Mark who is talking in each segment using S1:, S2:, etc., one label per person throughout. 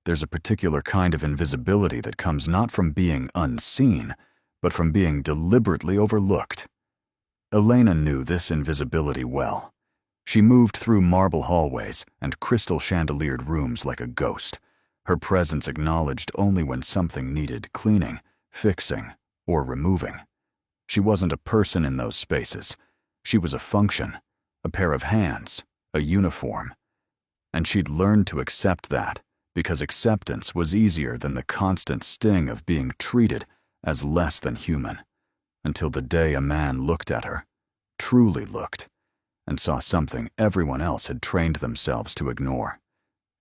S1: There's a particular kind of invisibility that comes not from being unseen, but from being deliberately overlooked. Elena knew this invisibility well. She moved through marble hallways and crystal chandeliered rooms like a ghost, her presence acknowledged only when something needed cleaning, fixing, or removing. She wasn't a person in those spaces. She was a function, a pair of hands, a uniform. And she'd learned to accept that, because acceptance was easier than the constant sting of being treated as less than human, until the day a man looked at her, truly looked, and saw something everyone else had trained themselves to ignore.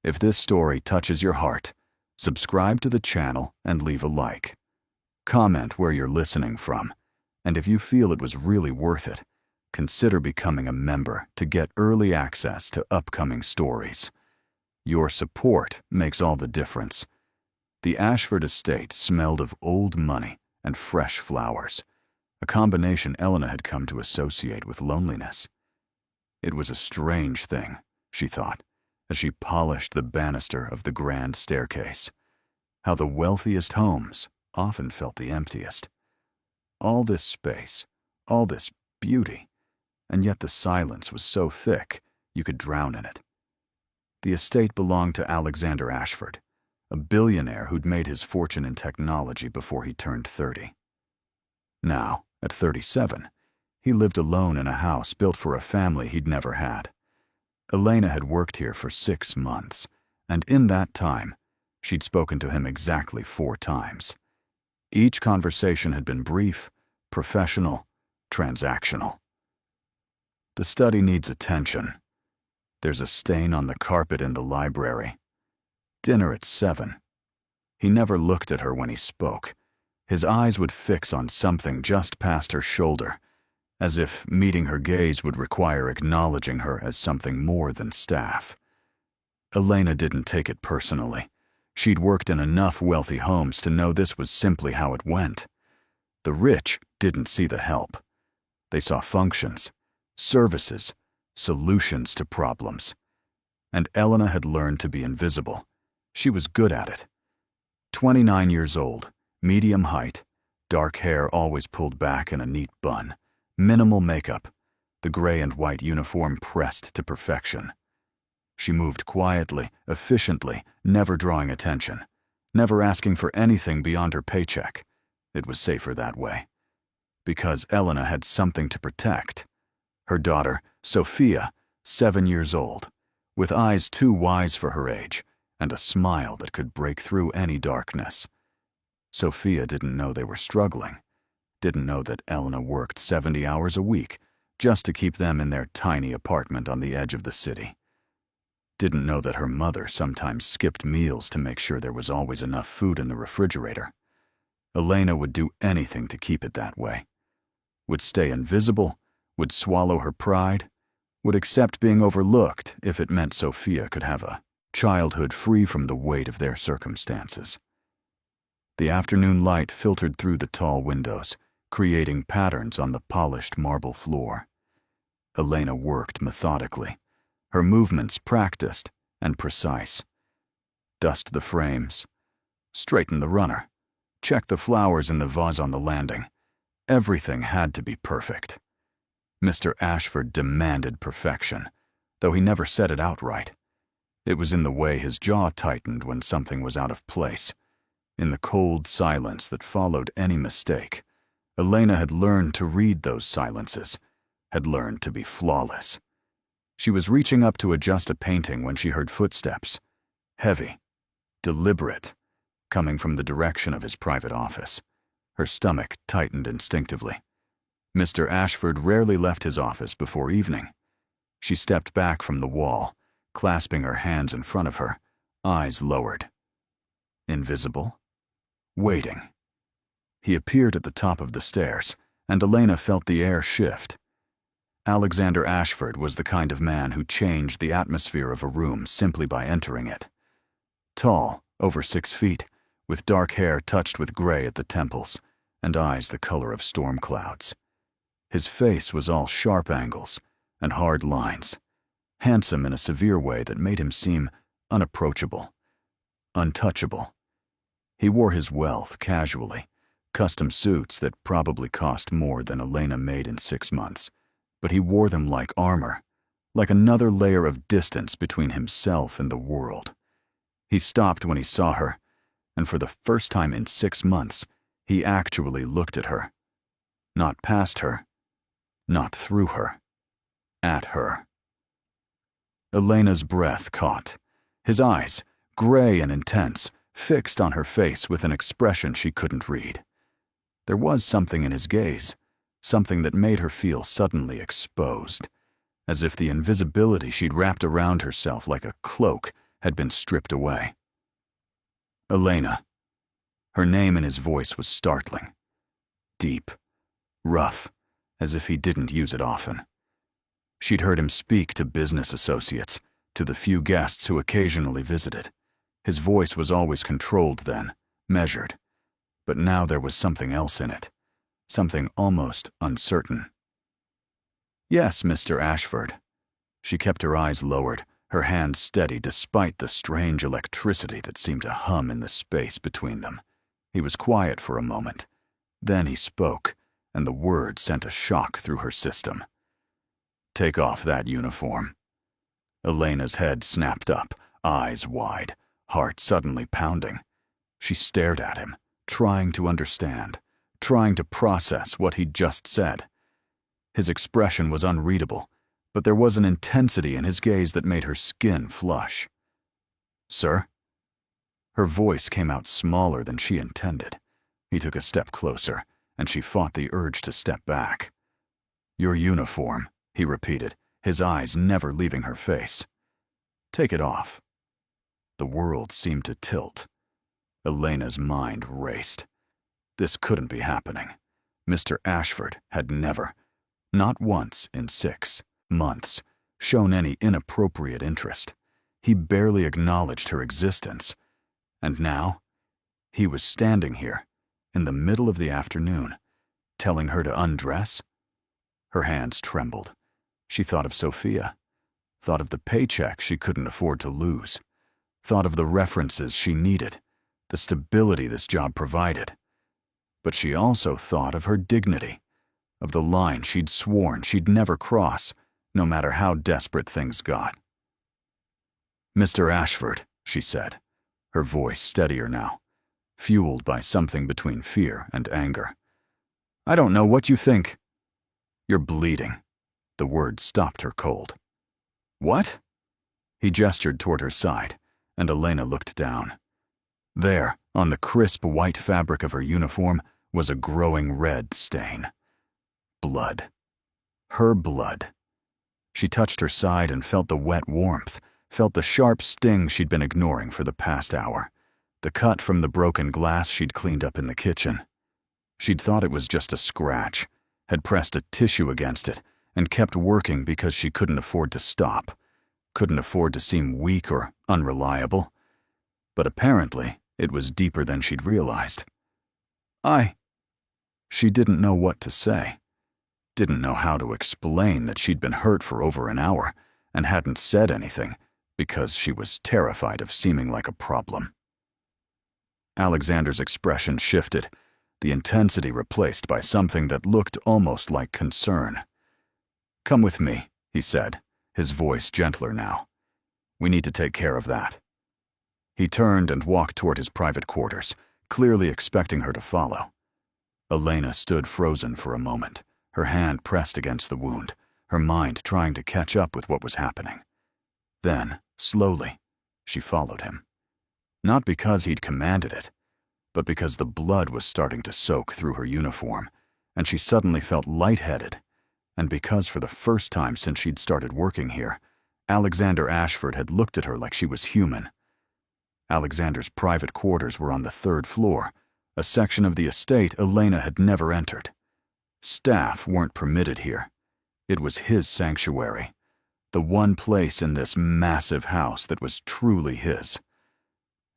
S1: If this story touches your heart, subscribe to the channel and leave a like. Comment where you're listening from, and if you feel it was really worth it, consider becoming a member to get early access to upcoming stories. Your support makes all the difference. The Ashford estate smelled of old money and fresh flowers, a combination Elena had come to associate with loneliness. It was a strange thing, she thought, as she polished the banister of the grand staircase, how the wealthiest homes often felt the emptiest. All this space, all this beauty, and yet the silence was so thick you could drown in it. The estate belonged to Alexander Ashford, a billionaire who'd made his fortune in technology before he turned 30. Now, at 37, he lived alone in a house built for a family he'd never had. Elena had worked here for 6 months, and in that time, she'd spoken to him exactly 4 times. Each conversation had been brief, professional, transactional. The study needs attention. There's a stain on the carpet in the library. Dinner at 7. He never looked at her when he spoke. His eyes would fix on something just past her shoulder, as if meeting her gaze would require acknowledging her as something more than staff. Elena didn't take it personally. She'd worked in enough wealthy homes to know this was simply how it went. The rich didn't see the help. They saw functions, services, solutions to problems. And Elena had learned to be invisible. She was good at it. 29 years old, medium height, dark hair always pulled back in a neat bun, minimal makeup, the gray and white uniform pressed to perfection. She moved quietly, efficiently, never drawing attention, never asking for anything beyond her paycheck. It was safer that way. Because Elena had something to protect. Her daughter, Sophia, 7 years old, with eyes too wise for her age, and a smile that could break through any darkness. Sophia didn't know they were struggling, didn't know that Elena worked 70 hours a week just to keep them in their tiny apartment on the edge of the city. Didn't know that her mother sometimes skipped meals to make sure there was always enough food in the refrigerator. Elena would do anything to keep it that way. Would stay invisible, would swallow her pride, would accept being overlooked if it meant Sophia could have a childhood free from the weight of their circumstances. The afternoon light filtered through the tall windows, creating patterns on the polished marble floor. Elena worked methodically, her movements practiced and precise. Dust the frames, straighten the runner, check the flowers in the vase on the landing. Everything had to be perfect. Mr. Ashford demanded perfection, though he never said it outright. It was in the way his jaw tightened when something was out of place. In the cold silence that followed any mistake, Elena had learned to read those silences, had learned to be flawless. She was reaching up to adjust a painting when she heard footsteps, heavy, deliberate, coming from the direction of his private office. Her stomach tightened instinctively. Mr. Ashford rarely left his office before evening. She stepped back from the wall, clasping her hands in front of her, eyes lowered. Invisible? Waiting. He appeared at the top of the stairs, and Elena felt the air shift. Alexander Ashford was the kind of man who changed the atmosphere of a room simply by entering it. Tall, over 6 feet, with dark hair touched with gray at the temples, and eyes the color of storm clouds. His face was all sharp angles and hard lines, handsome in a severe way that made him seem unapproachable. untouchable. He wore his wealth casually, custom suits that probably cost more than Elena made in 6 months, but he wore them like armor, like another layer of distance between himself and the world. He stopped when he saw her, and for the first time in 6 months, he actually looked at her. Not past her, not through her, at her. Elena's breath caught. His eyes, gray and intense, fixed on her face with an expression she couldn't read. There was something in his gaze, something that made her feel suddenly exposed, as if the invisibility she'd wrapped around herself like a cloak had been stripped away. Elena. Her name in his voice was startling. Deep, rough, as if he didn't use it often. She'd heard him speak to business associates, to the few guests who occasionally visited. His voice was always controlled then, measured. But now there was something else in it, something almost uncertain. Yes, Mr. Ashford. She kept her eyes lowered, her hand steady despite the strange electricity that seemed to hum in the space between them. He was quiet for a moment. Then he spoke, and the words sent a shock through her system. Take off that uniform. Elena's head snapped up, eyes wide, heart suddenly pounding. She stared at him, trying to understand, trying to process what he'd just said. His expression was unreadable, but there was an intensity in his gaze that made her skin flush. Sir? Her voice came out smaller than she intended. He took a step closer, and she fought the urge to step back. Your uniform, he repeated, his eyes never leaving her face. Take it off. The world seemed to tilt. Elena's mind raced. This couldn't be happening. Mr. Ashford had never, not once in 6 months, shown any inappropriate interest. He barely acknowledged her existence. And now, he was standing here, in the middle of the afternoon, telling her to undress? Her hands trembled. She thought of Sophia, thought of the paycheck she couldn't afford to lose, thought of the references she needed, the stability this job provided. But she also thought of her dignity, of the line she'd sworn she'd never cross, no matter how desperate things got. Mr. Ashford, she said, her voice steadier now, fueled by something between fear and anger. I don't know what you think. You're bleeding. The word stopped her cold. What? He gestured toward her side, and Elena looked down. There, on the crisp white fabric of her uniform, was a growing red stain. Blood. Her blood. She touched her side and felt the wet warmth, felt the sharp sting she'd been ignoring for the past hour, the cut from the broken glass she'd cleaned up in the kitchen. She'd thought it was just a scratch, had pressed a tissue against it, and kept working because she couldn't afford to stop, couldn't afford to seem weak or unreliable. But apparently, it was deeper than she'd realized. She didn't know what to say, didn't know how to explain that she'd been hurt for over an hour and hadn't said anything because she was terrified of seeming like a problem. Alexander's expression shifted, the intensity replaced by something that looked almost like concern. Come with me, he said, his voice gentler now. We need to take care of that. He turned and walked toward his private quarters, clearly expecting her to follow. Elena stood frozen for a moment, her hand pressed against the wound, her mind trying to catch up with what was happening. Then, slowly, she followed him. Not because he'd commanded it, but because the blood was starting to soak through her uniform, and she suddenly felt lightheaded, and because for the first time since she'd started working here, Alexander Ashford had looked at her like she was human. Alexander's private quarters were on the 3rd floor, a section of the estate Elena had never entered. Staff weren't permitted here. It was his sanctuary, the one place in this massive house that was truly his.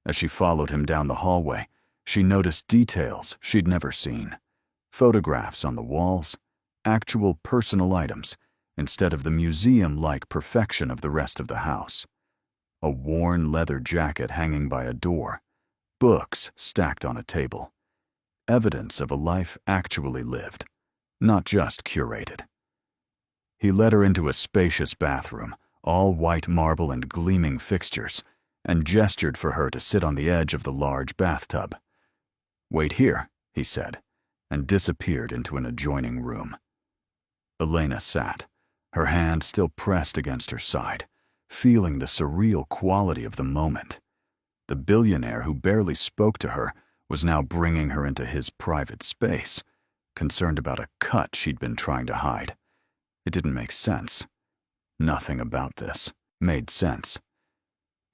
S1: As she followed him down the hallway, she noticed details she'd never seen. Photographs on the walls, actual personal items, instead of the museum-like perfection of the rest of the house. a worn leather jacket hanging by a door, books stacked on a table. Evidence of a life actually lived, not just curated. He led her into a spacious bathroom, all white marble and gleaming fixtures, and gestured for her to sit on the edge of the large bathtub. "Wait here," he said, and disappeared into an adjoining room. Elena sat, her hand still pressed against her side, feeling the surreal quality of the moment. The billionaire who barely spoke to her was now bringing her into his private space, concerned about a cut she'd been trying to hide. It didn't make sense. Nothing about this made sense.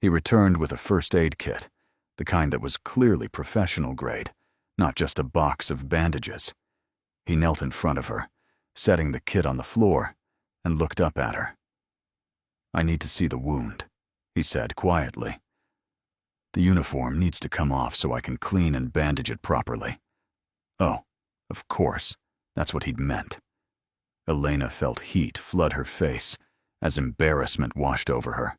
S1: He returned with a first aid kit, the kind that was clearly professional grade, not just a box of bandages. He knelt in front of her, setting the kit on the floor, and looked up at her. "I need to see the wound," he said quietly. "The uniform needs to come off so I can clean and bandage it properly." Oh, of course, that's what he'd meant. Elena felt heat flood her face as embarrassment washed over her.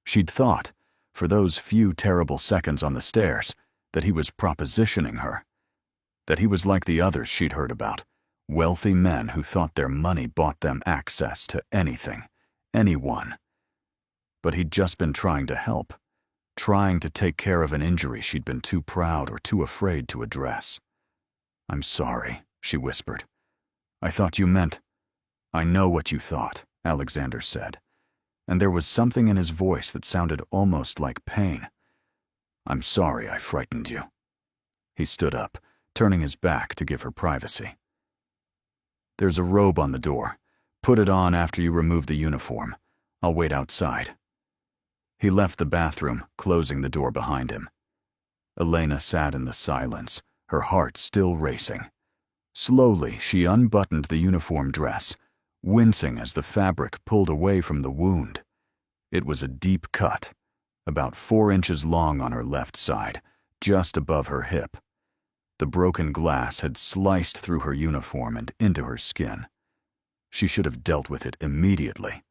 S1: She'd thought, for those few terrible seconds on the stairs, that he was propositioning her, that he was like the others she'd heard about, wealthy men who thought their money bought them access to anything, anyone. But he'd just been trying to help, trying to take care of an injury she'd been too proud or too afraid to address. "I'm sorry," she whispered. "I thought you meant—" "I know what you thought," Alexander said, and there was something in his voice that sounded almost like pain. "I'm sorry I frightened you." He stood up, turning his back to give her privacy. "There's a robe on the door. Put it on after you remove the uniform. I'll wait outside." He left the bathroom, closing the door behind him. Elena sat in the silence, her heart still racing. Slowly, she unbuttoned the uniform dress, wincing as the fabric pulled away from the wound. It was a deep cut, about 4 inches long on her left side, just above her hip. The broken glass had sliced through her uniform and into her skin. She should have dealt with it immediately.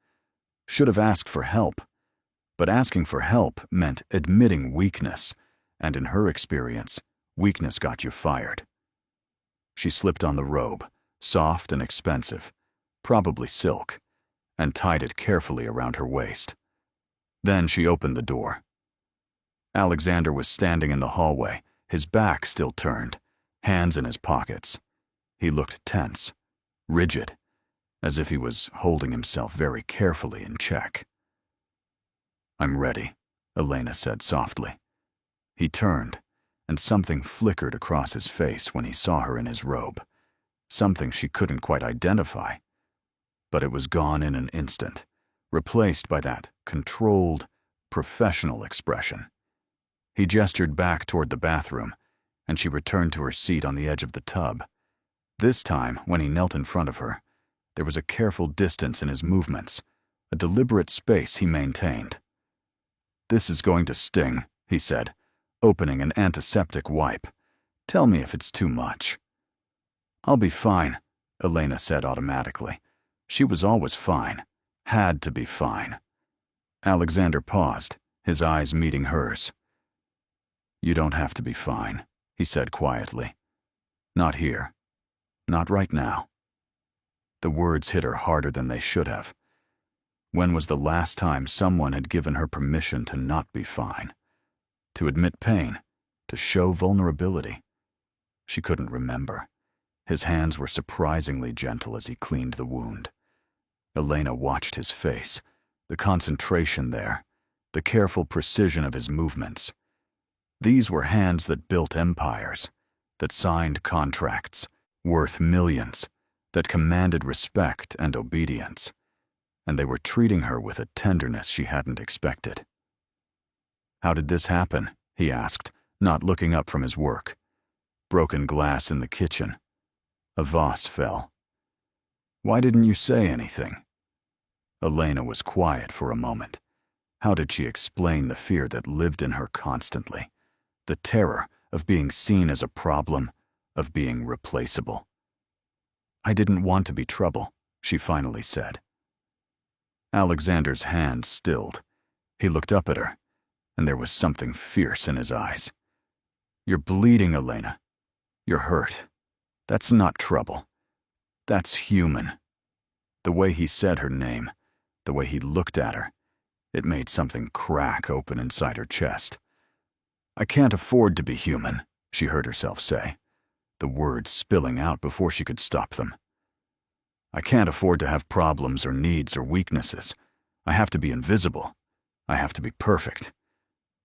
S1: Should have asked for help. But asking for help meant admitting weakness, and in her experience, weakness got you fired. She slipped on the robe, soft and expensive, probably silk, and tied it carefully around her waist. Then she opened the door. Alexander was standing in the hallway, his back still turned, hands in his pockets. He looked tense, rigid, as if he was holding himself very carefully in check. "I'm ready," Elena said softly. He turned, and something flickered across his face when he saw her in his robe, something she couldn't quite identify. But it was gone in an instant, replaced by that controlled, professional expression. He gestured back toward the bathroom, and she returned to her seat on the edge of the tub. This time, when he knelt in front of her, there was a careful distance in his movements, a deliberate space he maintained. "This is going to sting," he said, opening an antiseptic wipe. "Tell me if it's too much." "I'll be fine," Elena said automatically. She was always fine, had to be fine. Alexander paused, his eyes meeting hers. "You don't have to be fine," he said quietly. "Not here. Not right now." The words hit her harder than they should have. When was the last time someone had given her permission to not be fine? To admit pain? To show vulnerability? She couldn't remember. His hands were surprisingly gentle as he cleaned the wound. Elena watched his face, the concentration there, the careful precision of his movements. These were hands that built empires, that signed contracts, worth millions, that commanded respect and obedience. And they were treating her with a tenderness she hadn't expected. "How did this happen?" he asked, not looking up from his work. "Broken glass in the kitchen. A vase fell. Why didn't you say anything?" Elena was quiet for a moment. How did she explain the fear that lived in her constantly? The terror of being seen as a problem, of being replaceable. "I didn't want to be trouble," she finally said. Alexander's hand stilled. He looked up at her, and there was something fierce in his eyes. "You're bleeding, Elena. You're hurt. That's not trouble. That's human." The way he said her name, the way he looked at her, it made something crack open inside her chest. "I can't afford to be human," she heard herself say, the words spilling out before she could stop them. "I can't afford to have problems or needs or weaknesses. I have to be invisible. I have to be perfect.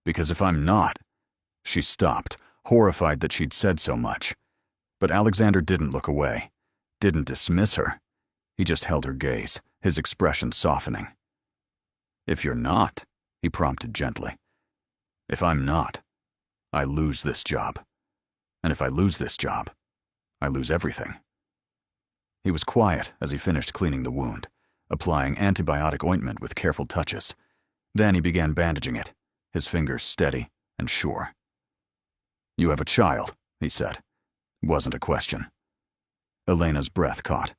S1: Because if I'm not—" She stopped, horrified that she'd said so much. But Alexander didn't look away, didn't dismiss her. He just held her gaze, his expression softening. "If you're not," he prompted gently. "If I'm not, I lose this job. And if I lose this job, I lose everything." He was quiet as he finished cleaning the wound, applying antibiotic ointment with careful touches. Then he began bandaging it, his fingers steady and sure. "You have a child," he said. It wasn't a question. Elena's breath caught.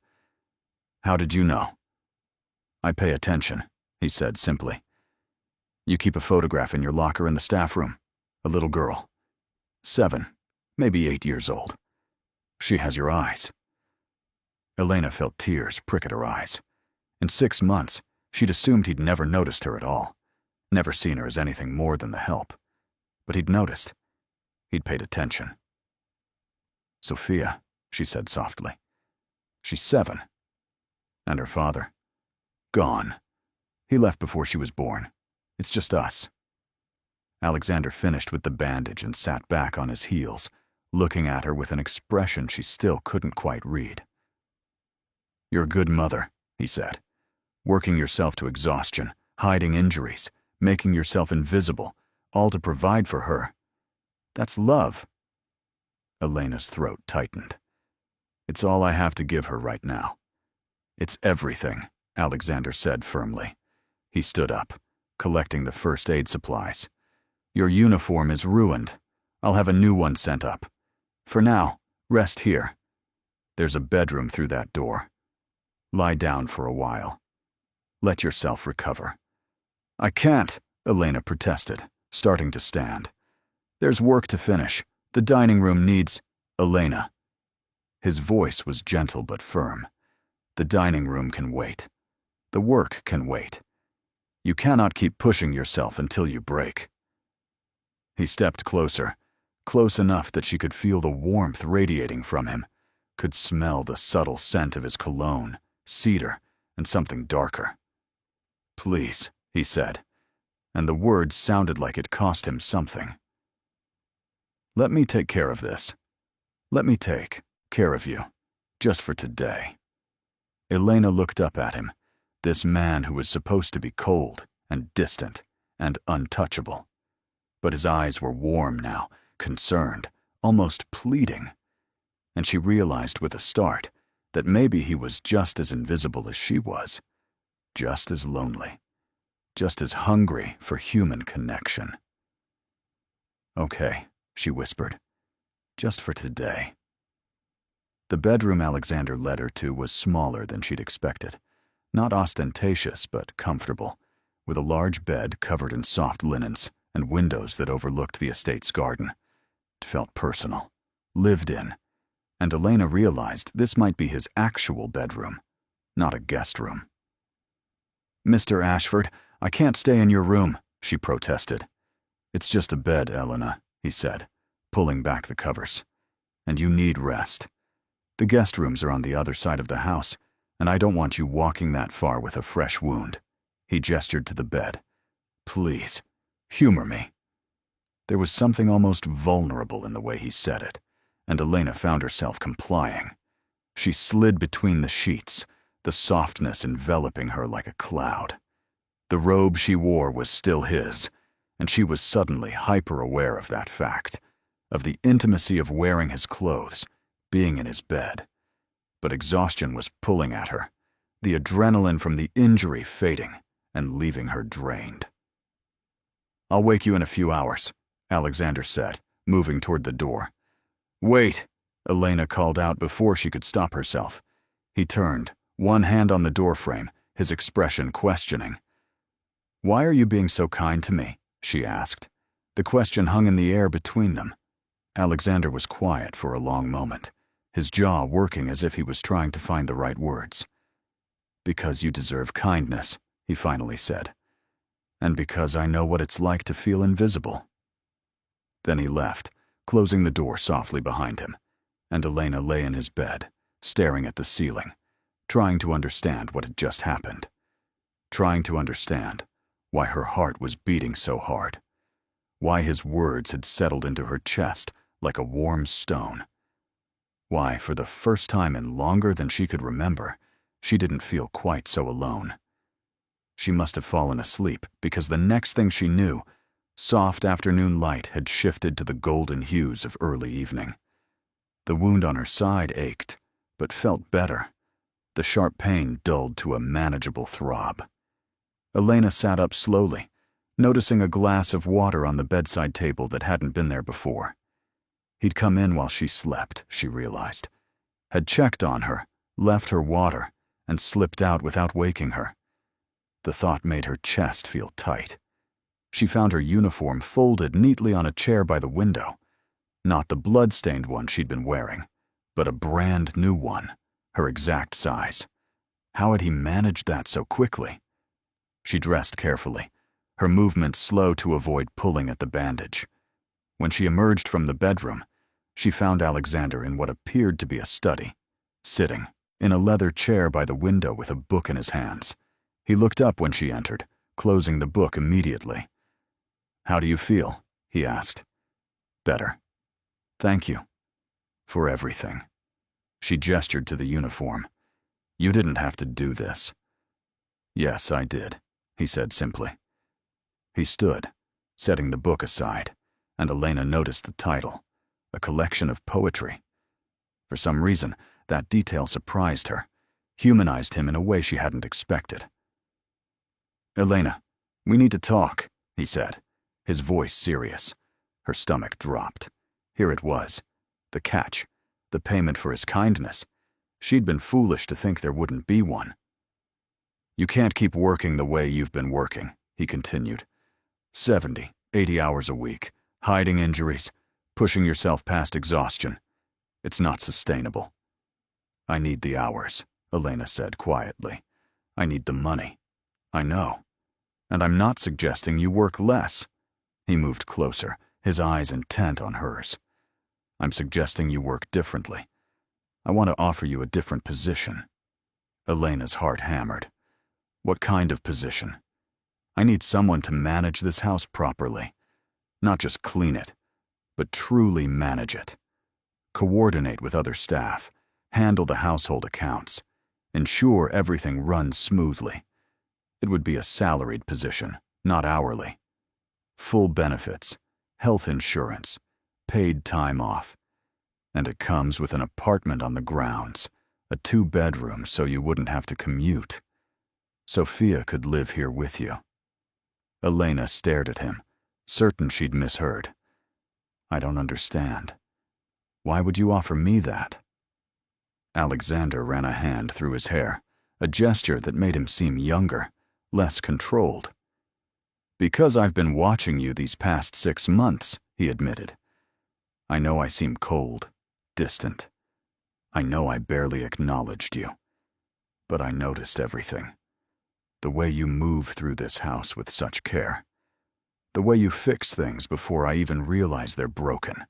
S1: "How did you know?" "I pay attention," he said simply. "You keep a photograph in your locker in the staff room. A little girl. 7, maybe 8 years old. She has your eyes." Elena felt tears prick at her eyes. In 6 months, she'd assumed he'd never noticed her at all, never seen her as anything more than the help. But he'd noticed. He'd paid attention. "Sophia," she said softly. "She's 7. And her father? Gone. He left before she was born. It's just us." Alexander finished with the bandage and sat back on his heels, looking at her with an expression she still couldn't quite read. "You're a good mother," he said, "working yourself to exhaustion, hiding injuries, making yourself invisible, all to provide for her. That's love." Elena's throat tightened. "It's all I have to give her right now." "It's everything," Alexander said firmly. He stood up, collecting the first aid supplies. "Your uniform is ruined. I'll have a new one sent up. For now, rest here. There's a bedroom through that door. Lie down for a while. Let yourself recover." "I can't," Elena protested, starting to stand. "There's work to finish. The dining room needs—" "Elena." His voice was gentle but firm. "The dining room can wait. The work can wait. You cannot keep pushing yourself until you break." He stepped closer, close enough that she could feel the warmth radiating from him, could smell the subtle scent of his cologne, cedar, and something darker. "Please," he said, and the words sounded like it cost him something. "Let me take care of this. Let me take care of you, just for today." Elena looked up at him, this man who was supposed to be cold and distant and untouchable. But his eyes were warm now, concerned, almost pleading. And she realized with a start that maybe he was just as invisible as she was, just as lonely, just as hungry for human connection. "Okay," she whispered, "just for today." The bedroom Alexander led her to was smaller than she'd expected. Not ostentatious, but comfortable, with a large bed covered in soft linens and windows that overlooked the estate's garden. It felt personal, lived in, and Elena realized this might be his actual bedroom, not a guest room. "Mr. Ashford, I can't stay in your room," she protested. "It's just a bed, Elena," he said, pulling back the covers. "And you need rest. The guest rooms are on the other side of the house, and I don't want you walking that far with a fresh wound." He gestured to the bed. "Please, humor me." There was something almost vulnerable in the way he said it, and Elena found herself complying. She slid between the sheets, the softness enveloping her like a cloud. The robe she wore was still his, and she was suddenly hyper-aware of that fact, of the intimacy of wearing his clothes, being in his bed. But exhaustion was pulling at her, the adrenaline from the injury fading and leaving her drained. "I'll wake you in a few hours," Alexander said, moving toward the door. "Wait," Elena called out before she could stop herself. He turned, one hand on the doorframe, his expression questioning. "Why are you being so kind to me?" she asked. The question hung in the air between them. Alexander was quiet for a long moment, his jaw working as if he was trying to find the right words. "Because you deserve kindness," he finally said. "And because I know what it's like to feel invisible." Then he left, closing the door softly behind him, and Elena lay in his bed, staring at the ceiling, trying to understand what had just happened. Trying to understand why her heart was beating so hard. Why his words had settled into her chest like a warm stone. Why, for the first time in longer than she could remember, she didn't feel quite so alone. She must have fallen asleep because the next thing she knew, soft afternoon light had shifted to the golden hues of early evening. The wound on her side ached, but felt better. The sharp pain dulled to a manageable throb. Elena sat up slowly, noticing a glass of water on the bedside table that hadn't been there before. He'd come in while she slept, she realized. Had checked on her, left her water, and slipped out without waking her. The thought made her chest feel tight. She found her uniform folded neatly on a chair by the window. Not the blood-stained one she'd been wearing, but a brand new one, her exact size. How had he managed that so quickly? She dressed carefully, her movements slow to avoid pulling at the bandage. When she emerged from the bedroom, she found Alexander in what appeared to be a study, sitting in a leather chair by the window with a book in his hands. He looked up when she entered, closing the book immediately. "How do you feel?" he asked. "Better. Thank you. For everything." She gestured to the uniform. "You didn't have to do this." "Yes, I did," he said simply. He stood, setting the book aside, and Elena noticed the title, a collection of poetry. For some reason, that detail surprised her, humanized him in a way she hadn't expected. "Elena, we need to talk," he said, his voice serious. Her stomach dropped. Here it was, the catch, the payment for his kindness. She'd been foolish to think there wouldn't be one. "You can't keep working the way you've been working," he continued. 70, 80 hours a week, hiding injuries, pushing yourself past exhaustion. It's not sustainable." "I need the hours," Elena said quietly. "I need the money. I know. And I'm not suggesting you work less." He moved closer, his eyes intent on hers. "I'm suggesting you work differently. I want to offer you a different position." Elena's heart hammered. "What kind of position?" "I need someone to manage this house properly. Not just clean it, but truly manage it. Coordinate with other staff, handle the household accounts, ensure everything runs smoothly. It would be a salaried position, not hourly. Full benefits, health insurance, paid time off. And it comes with an apartment on the grounds, a 2-bedroom so you wouldn't have to commute. Sophia could live here with you." Elena stared at him, certain she'd misheard. "I don't understand. Why would you offer me that?" Alexander ran a hand through his hair, a gesture that made him seem younger, less controlled. "Because I've been watching you these past 6 months," he admitted. "I know I seem cold, distant. I know I barely acknowledged you. But I noticed everything. The way you move through this house with such care. The way you fix things before I even realize they're broken.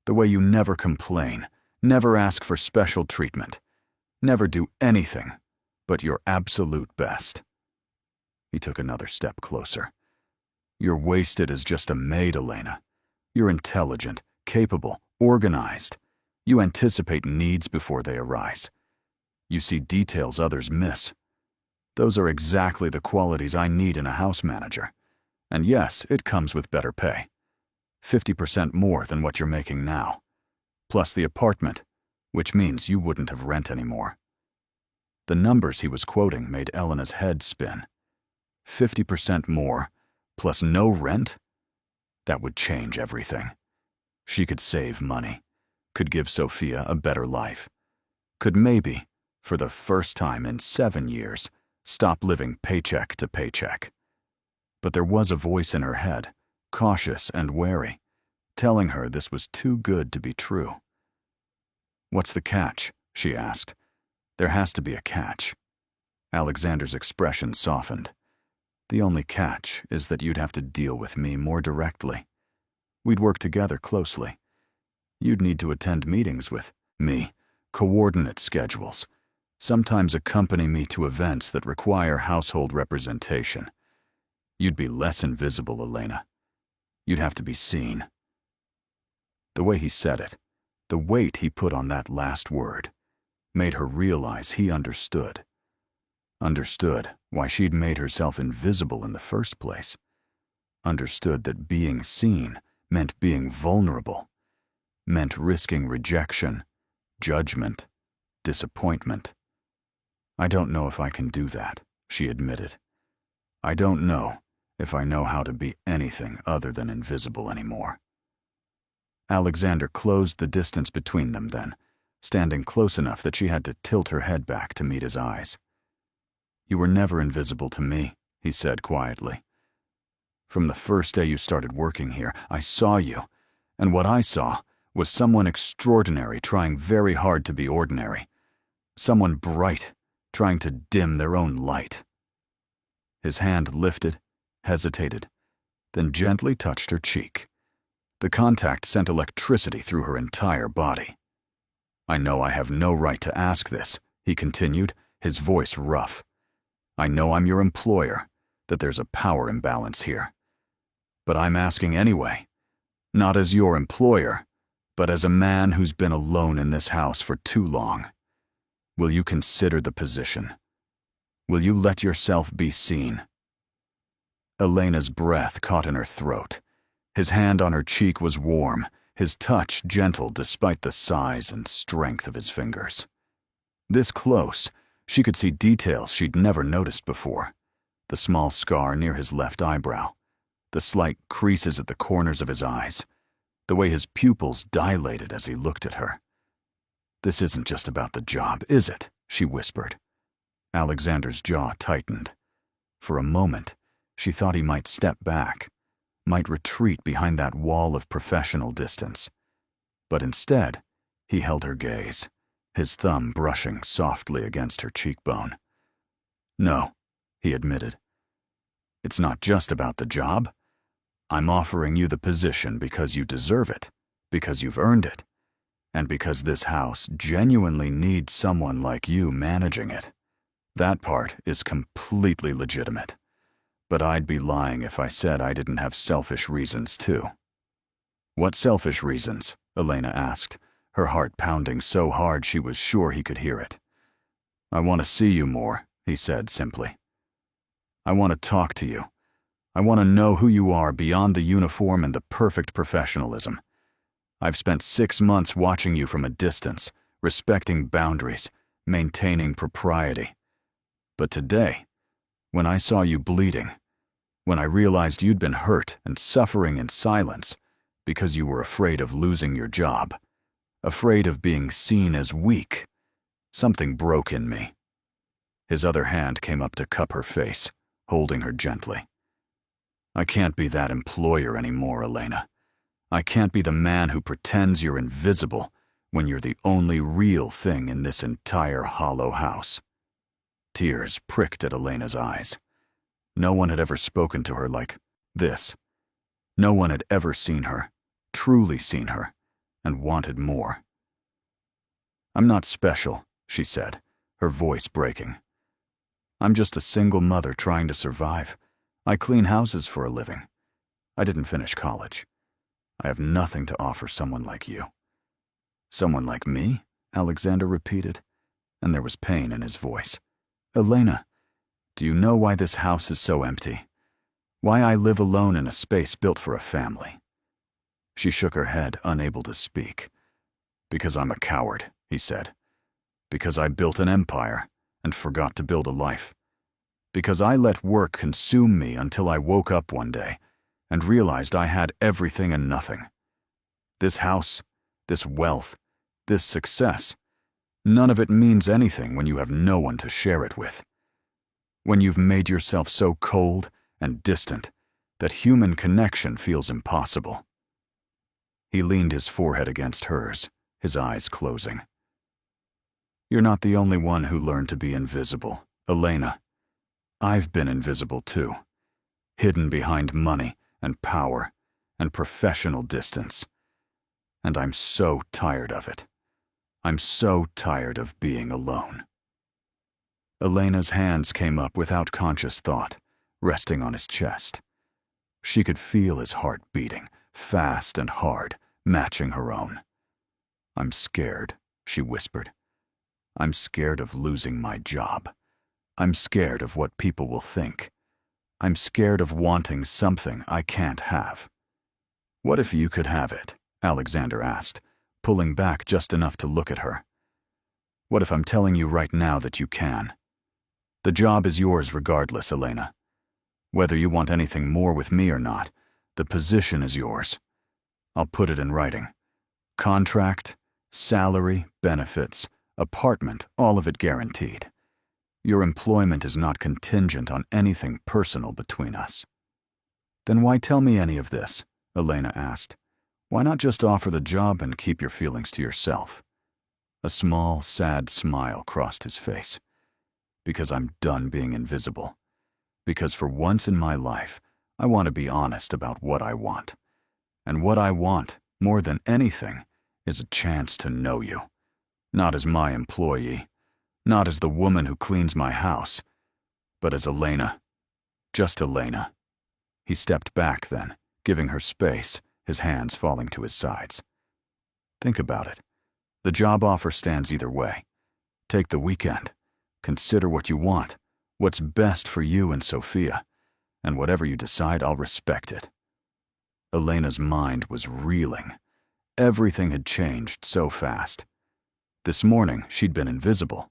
S1: The way you never complain, never ask for special treatment, never do anything but your absolute best." He took another step closer. "You're wasted as just a maid, Elena. You're intelligent, capable, organized. You anticipate needs before they arise. You see details others miss. Those are exactly the qualities I need in a house manager. And yes, it comes with better pay. 50% more than what you're making now. Plus the apartment, which means you wouldn't have rent anymore." The numbers he was quoting made Elena's head spin. 50% more, plus no rent? That would change everything. She could save money, could give Sophia a better life, could maybe, for the first time in 7 years, stop living paycheck to paycheck. but there was a voice in her head, cautious and wary, telling her this was too good to be true. "What's the catch?" she asked. "There has to be a catch." Alexander's expression softened. "The only catch is that you'd have to deal with me more directly. We'd work together closely. You'd need to attend meetings with me, coordinate schedules, sometimes accompany me to events that require household representation. You'd be less invisible, Elena. You'd have to be seen." The way he said it, the weight he put on that last word, made her realize he understood. Understood why she'd made herself invisible in the first place. Understood that being seen meant being vulnerable, meant risking rejection, judgment, disappointment. "I don't know if I can do that," she admitted. "I don't know if I know how to be anything other than invisible anymore." Alexander closed the distance between them then, standing close enough that she had to tilt her head back to meet his eyes. "You were never invisible to me," he said quietly. "From the first day you started working here, I saw you, and what I saw was someone extraordinary trying very hard to be ordinary. Someone bright, trying to dim their own light." His hand lifted, hesitated, then gently touched her cheek. The contact sent electricity through her entire body. "I know I have no right to ask this," he continued, his voice rough. "I know I'm your employer, that there's a power imbalance here. But I'm asking anyway, not as your employer, but as a man who's been alone in this house for too long. Will you consider the position? Will you let yourself be seen?" Elena's breath caught in her throat. His hand on her cheek was warm, his touch gentle despite the size and strength of his fingers. This close, she could see details she'd never noticed before. The small scar near his left eyebrow, the slight creases at the corners of his eyes, the way his pupils dilated as he looked at her. "This isn't just about the job, is it?" she whispered. Alexander's jaw tightened. For a moment, she thought he might step back, might retreat behind that wall of professional distance. But instead, he held her gaze, his thumb brushing softly against her cheekbone. "No," he admitted. "It's not just about the job. I'm offering you the position because you deserve it, because you've earned it, and because this house genuinely needs someone like you managing it. That part is completely legitimate. But I'd be lying if I said I didn't have selfish reasons too." "What selfish reasons?" Elena asked, her heart pounding so hard she was sure he could hear it. "I want to see you more," he said simply. "I want to talk to you. I want to know who you are beyond the uniform and the perfect professionalism. I've spent 6 months watching you from a distance, respecting boundaries, maintaining propriety. But today, when I saw you bleeding, when I realized you'd been hurt and suffering in silence because you were afraid of losing your job, afraid of being seen as weak, something broke in me." His other hand came up to cup her face, holding her gently. "I can't be that employer anymore, Elena. I can't be the man who pretends you're invisible when you're the only real thing in this entire hollow house." Tears pricked at Elena's eyes. No one had ever spoken to her like this. No one had ever seen her, truly seen her, and wanted more. "I'm not special," she said, her voice breaking. "I'm just a single mother trying to survive. I clean houses for a living. I didn't finish college. I have nothing to offer someone like you." "Someone like me?" Alexander repeated, and there was pain in his voice. "Elena, do you know why this house is so empty? Why I live alone in a space built for a family?" She shook her head, unable to speak. "Because I'm a coward," he said. "Because I built an empire and forgot to build a life. Because I let work consume me until I woke up one day and realized I had everything and nothing. This house, this wealth, this success, none of it means anything when you have no one to share it with. When you've made yourself so cold and distant that human connection feels impossible. He leaned his forehead against hers, his eyes closing. You're not the only one who learned to be invisible, Elena. I've been invisible too, hidden behind money and power and professional distance. And I'm so tired of it. I'm so tired of being alone. Elena's hands came up without conscious thought, resting on his chest. She could feel his heart beating, fast and hard, matching her own. I'm scared, she whispered. I'm scared of losing my job. I'm scared of what people will think. I'm scared of wanting something I can't have. What if you could have it? Alexander asked, pulling back just enough to look at her. What if I'm telling you right now that you can? The job is yours regardless, Elena. Whether you want anything more with me or not, the position is yours. I'll put it in writing. Contract, salary, benefits, apartment, all of it guaranteed. Your employment is not contingent on anything personal between us. Then why tell me any of this? Elena asked. Why not just offer the job and keep your feelings to yourself? A small, sad smile crossed his face. Because I'm done being invisible. Because for once in my life, I want to be honest about what I want. And what I want, more than anything, is a chance to know you. Not as my employee, not as the woman who cleans my house, but as Elena. Just Elena. He stepped back then, giving her space, his hands falling to his sides. Think about it. The job offer stands either way. Take the weekend. Consider what you want, what's best for you and Sophia, and whatever you decide, I'll respect it. Elena's mind was reeling. Everything had changed so fast. This morning, she'd been invisible.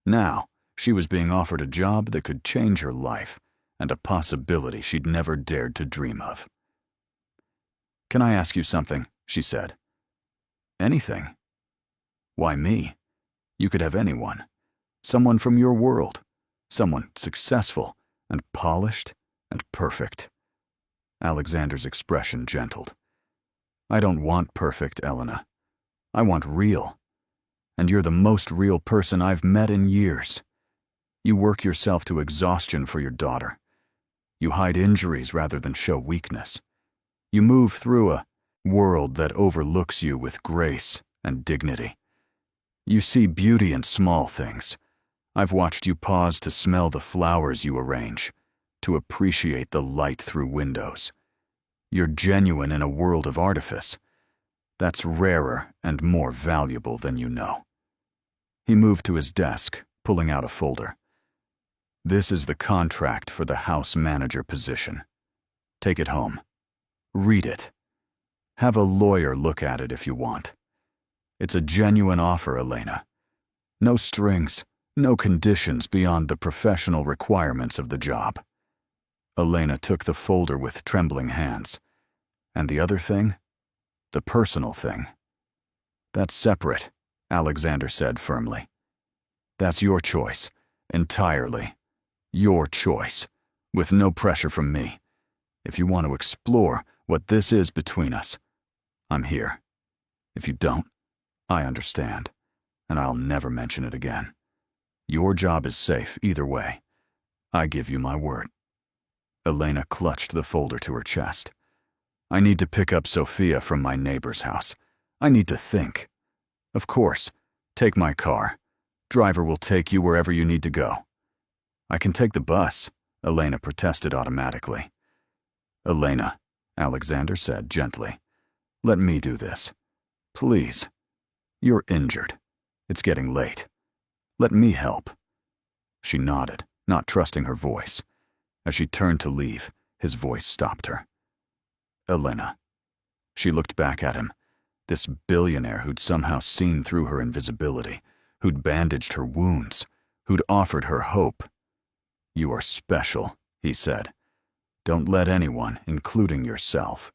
S1: Now, she was being offered a job that could change her life, and a possibility she'd never dared to dream of. Can I ask you something? She said. Anything. Why me? You could have anyone. Someone from your world. Someone successful and polished and perfect. Alexander's expression gentled. I don't want perfect, Elena. I want real. And you're the most real person I've met in years. You work yourself to exhaustion for your daughter. You hide injuries rather than show weakness. You move through a world that overlooks you with grace and dignity. You see beauty in small things. I've watched you pause to smell the flowers you arrange, to appreciate the light through windows. You're genuine in a world of artifice. That's rarer and more valuable than you know. He moved to his desk, pulling out a folder. This is the contract for the house manager position. Take it home. Read it. Have a lawyer look at it if you want. It's a genuine offer, Elena. No strings, no conditions beyond the professional requirements of the job. Elena took the folder with trembling hands. And the other thing? The personal thing. That's separate, Alexander said firmly. That's your choice, entirely. Your choice, with no pressure from me. If you want to explore what this is between us, I'm here. If you don't, I understand, and I'll never mention it again. Your job is safe either way. I give you my word. Elena clutched the folder to her chest. I need to pick up Sophia from my neighbor's house. I need to think. Of course, take my car. Driver will take you wherever you need to go. I can take the bus, Elena protested automatically. Elena, Alexander said gently, let me do this. Please. You're injured. It's getting late. Let me help. She nodded, not trusting her voice. As she turned to leave, his voice stopped her. Elena. She looked back at him, this billionaire who'd somehow seen through her invisibility, who'd bandaged her wounds, who'd offered her hope. You are special, he said. Don't let anyone, including yourself,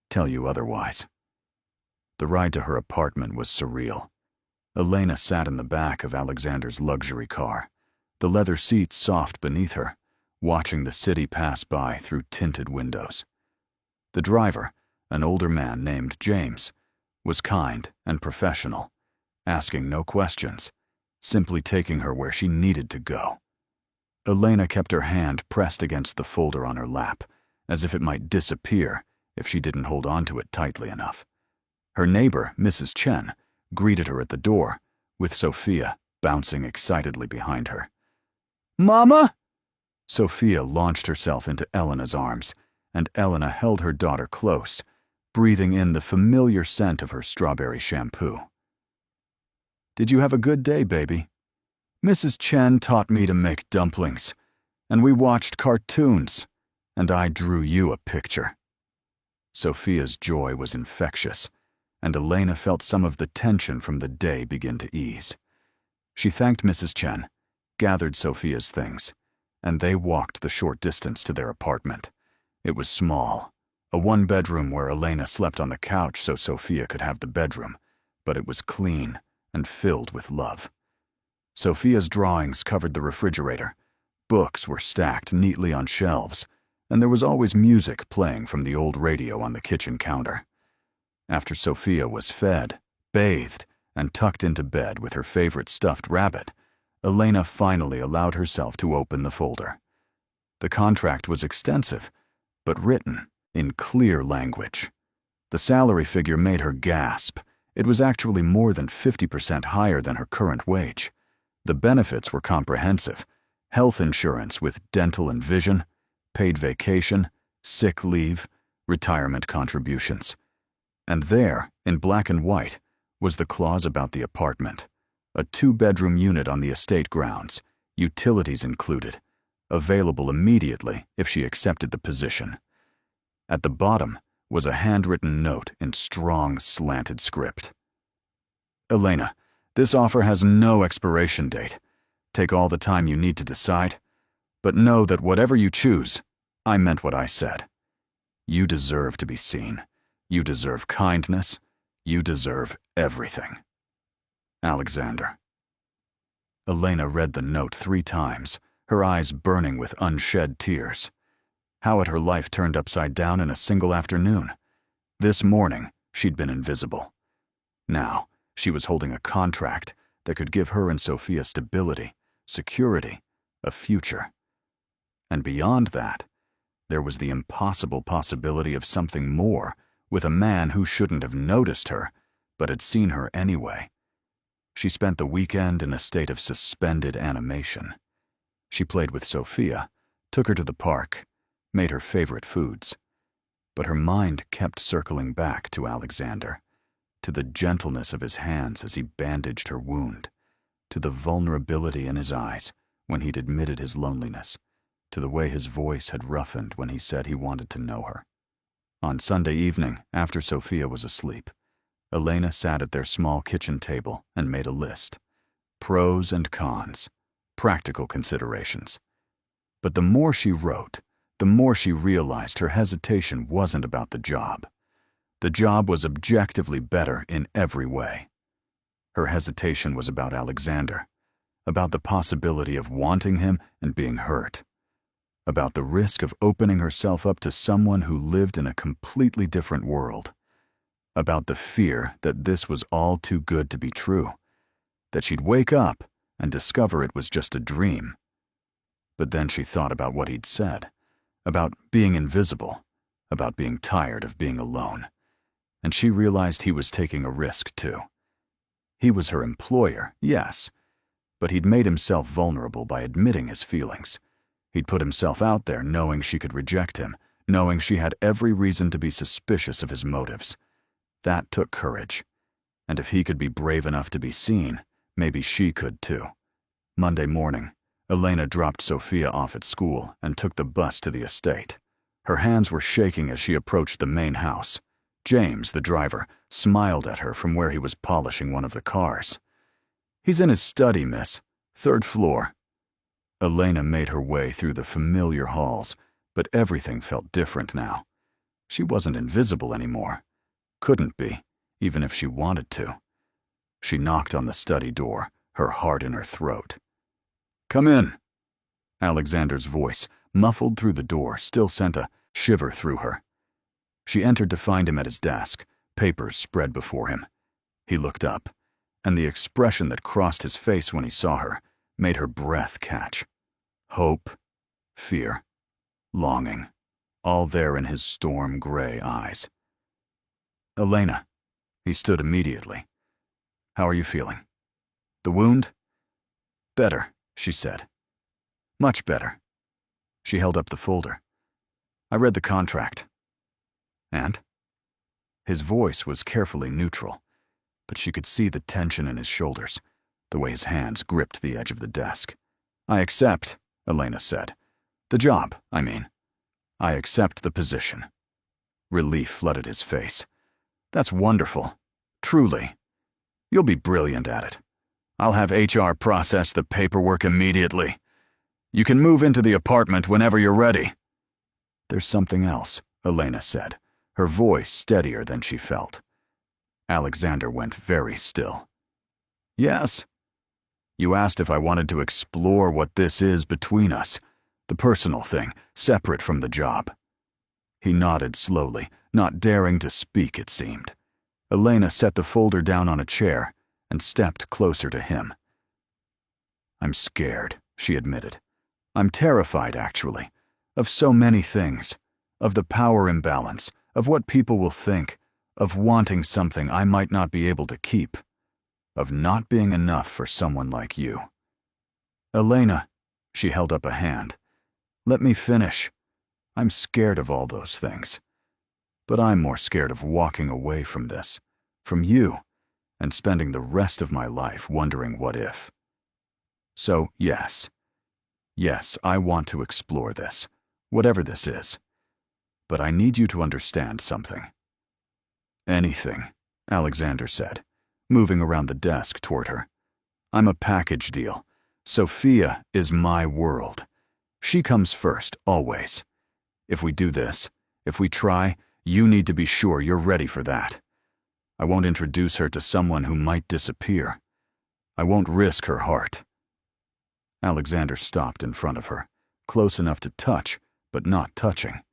S1: tell you otherwise. The ride to her apartment was surreal. Elena sat in the back of Alexander's luxury car, the leather seats soft beneath her, watching the city pass by through tinted windows. The driver, an older man named James, was kind and professional, asking no questions, simply taking her where she needed to go. Elena kept her hand pressed against the folder on her lap, as if it might disappear if she didn't hold on to it tightly enough. Her neighbor, Mrs. Chen, greeted her at the door, with Sophia bouncing excitedly behind her. "Mama!" Sophia launched herself into Elena's arms, and Elena held her daughter close, breathing in the familiar scent of her strawberry shampoo. "Did you have a good day, baby? Mrs. Chen taught me to make dumplings, and we watched cartoons, and I drew you a picture." Sophia's joy was infectious, and Elena felt some of the tension from the day begin to ease. She thanked Mrs. Chen, gathered Sophia's things, and they walked the short distance to their apartment. It was small, a one-bedroom where Elena slept on the couch so Sophia could have the bedroom, but it was clean and filled with love. Sophia's drawings covered the refrigerator, books were stacked neatly on shelves, and there was always music playing from the old radio on the kitchen counter. After Sophia was fed, bathed, and tucked into bed with her favorite stuffed rabbit, Elena finally allowed herself to open the folder. The contract was extensive, but written in clear language. The salary figure made her gasp. It was actually more than 50% higher than her current wage. The benefits were comprehensive: health insurance with dental and vision, paid vacation, sick leave, retirement contributions. And there, in black and white, was the clause about the apartment. A 2-bedroom unit on the estate grounds, utilities included, available immediately if she accepted the position. At the bottom was a handwritten note in strong, slanted script. "Elena, this offer has no expiration date. Take all the time you need to decide, but know that whatever you choose, I meant what I said. You deserve to be seen. You deserve kindness. You deserve everything. Alexander." Elena read the note 3 times, her eyes burning with unshed tears. How had her life turned upside down in a single afternoon? This morning, she'd been invisible. Now, she was holding a contract that could give her and Sophia stability, security, a future. And beyond that, there was the impossible possibility of something more with a man who shouldn't have noticed her, but had seen her anyway. She spent the weekend in a state of suspended animation. She played with Sophia, took her to the park, made her favorite foods. But her mind kept circling back to Alexander, to the gentleness of his hands as he bandaged her wound, to the vulnerability in his eyes when he'd admitted his loneliness, to the way his voice had roughened when he said he wanted to know her. On Sunday evening, after Sophia was asleep, Elena sat at their small kitchen table and made a list. Pros and cons, practical considerations. But the more she wrote, the more she realized her hesitation wasn't about the job. The job was objectively better in every way. Her hesitation was about Alexander, about the possibility of wanting him and being hurt, about the risk of opening herself up to someone who lived in a completely different world, about the fear that this was all too good to be true, that she'd wake up and discover it was just a dream. But then she thought about what he'd said, about being invisible, about being tired of being alone, and she realized he was taking a risk too. He was her employer, yes, but he'd made himself vulnerable by admitting his feelings. He'd put himself out there knowing she could reject him, knowing she had every reason to be suspicious of his motives. That took courage, and if he could be brave enough to be seen, maybe she could too. Monday morning, Elena dropped Sophia off at school and took the bus to the estate. Her hands were shaking as she approached the main house. James, the driver, smiled at her from where he was polishing one of the cars. "He's in his study, miss. 3rd floor." Elena made her way through the familiar halls, but everything felt different now. She wasn't invisible anymore. Couldn't be, even if she wanted to. She knocked on the study door, her heart in her throat. "Come in." Alexander's voice, muffled through the door, still sent a shiver through her. She entered to find him at his desk, papers spread before him. He looked up, and the expression that crossed his face when he saw her made her breath catch. Hope, fear, longing, all there in his storm-gray eyes. "Elena," he stood immediately. "How are you feeling? The wound?" "Better," she said. "Much better." She held up the folder. "I read the contract." "And?" His voice was carefully neutral, but she could see the tension in his shoulders, the way his hands gripped the edge of the desk. "I accept," Elena said. "The job, I mean. I accept the position." Relief flooded his face. "That's wonderful. Truly. You'll be brilliant at it. I'll have HR process the paperwork immediately. You can move into the apartment whenever you're ready." "There's something else," Elena said, her voice steadier than she felt. Alexander went very still. "Yes?" "You asked if I wanted to explore what this is between us, the personal thing, separate from the job." He nodded slowly, not daring to speak, it seemed. Elena set the folder down on a chair and stepped closer to him. "I'm scared," she admitted. "I'm terrified, actually, of so many things, of the power imbalance, of what people will think, of wanting something I might not be able to keep, of not being enough for someone like you." "Elena," she held up a hand, "let me finish. I'm scared of all those things. But I'm more scared of walking away from this, from you, and spending the rest of my life wondering what if. So, yes, I want to explore this, whatever this is. But I need you to understand something." "Anything," Alexander said, moving around the desk toward her. "I'm a package deal. Sophia is my world. She comes first, always. If we do this, if we try, you need to be sure you're ready for that. I won't introduce her to someone who might disappear. I won't risk her heart." Alexander stopped in front of her, close enough to touch, but not touching,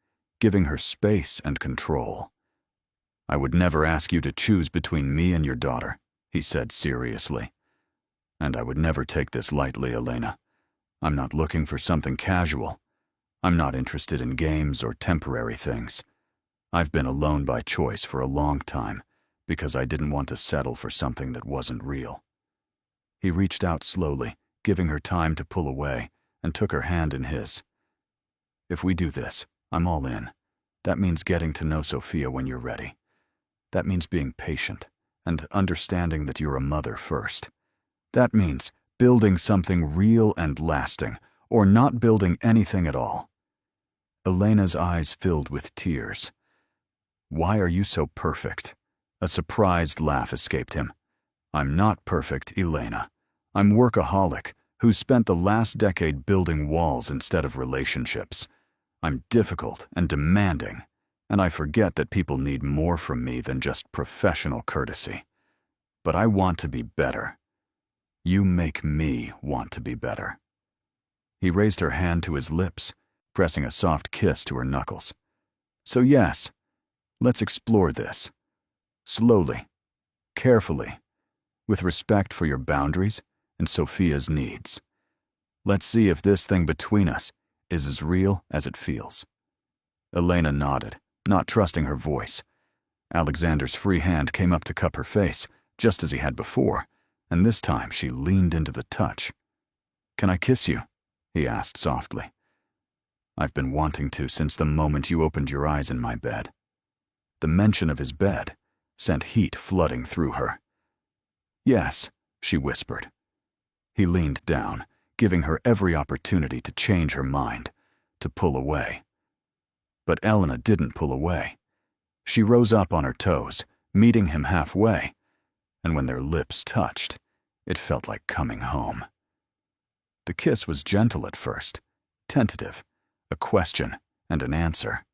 S1: giving her space and control. "I would never ask you to choose between me and your daughter," he said seriously. "And I would never take this lightly, Elena. I'm not looking for something casual. I'm not interested in games or temporary things. I've been alone by choice for a long time because I didn't want to settle for something that wasn't real." He reached out slowly, giving her time to pull away, and took her hand in his. "If we do this, I'm all in. That means getting to know Sophia when you're ready. That means being patient and understanding that you're a mother first. That means building something real and lasting, or not building anything at all." Elena's eyes filled with tears. "Why are you so perfect?" A surprised laugh escaped him. "I'm not perfect, Elena. I'm workaholic, who spent the last decade building walls instead of relationships. I'm difficult and demanding, and I forget that people need more from me than just professional courtesy. But I want to be better. You make me want to be better." He raised her hand to his lips, pressing a soft kiss to her knuckles. "So yes, let's explore this. Slowly, carefully, with respect for your boundaries and Sophia's needs. Let's see if this thing between us is as real as it feels." Elena nodded, not trusting her voice. Alexander's free hand came up to cup her face, just as he had before, and this time she leaned into the touch. "Can I kiss you?" he asked softly. "I've been wanting to since the moment you opened your eyes in my bed." The mention of his bed sent heat flooding through her. "Yes," she whispered. He leaned down, giving her every opportunity to change her mind, to pull away. But Elena didn't pull away. She rose up on her toes, meeting him halfway, and when their lips touched, it felt like coming home. The kiss was gentle at first, tentative, a question and an answer.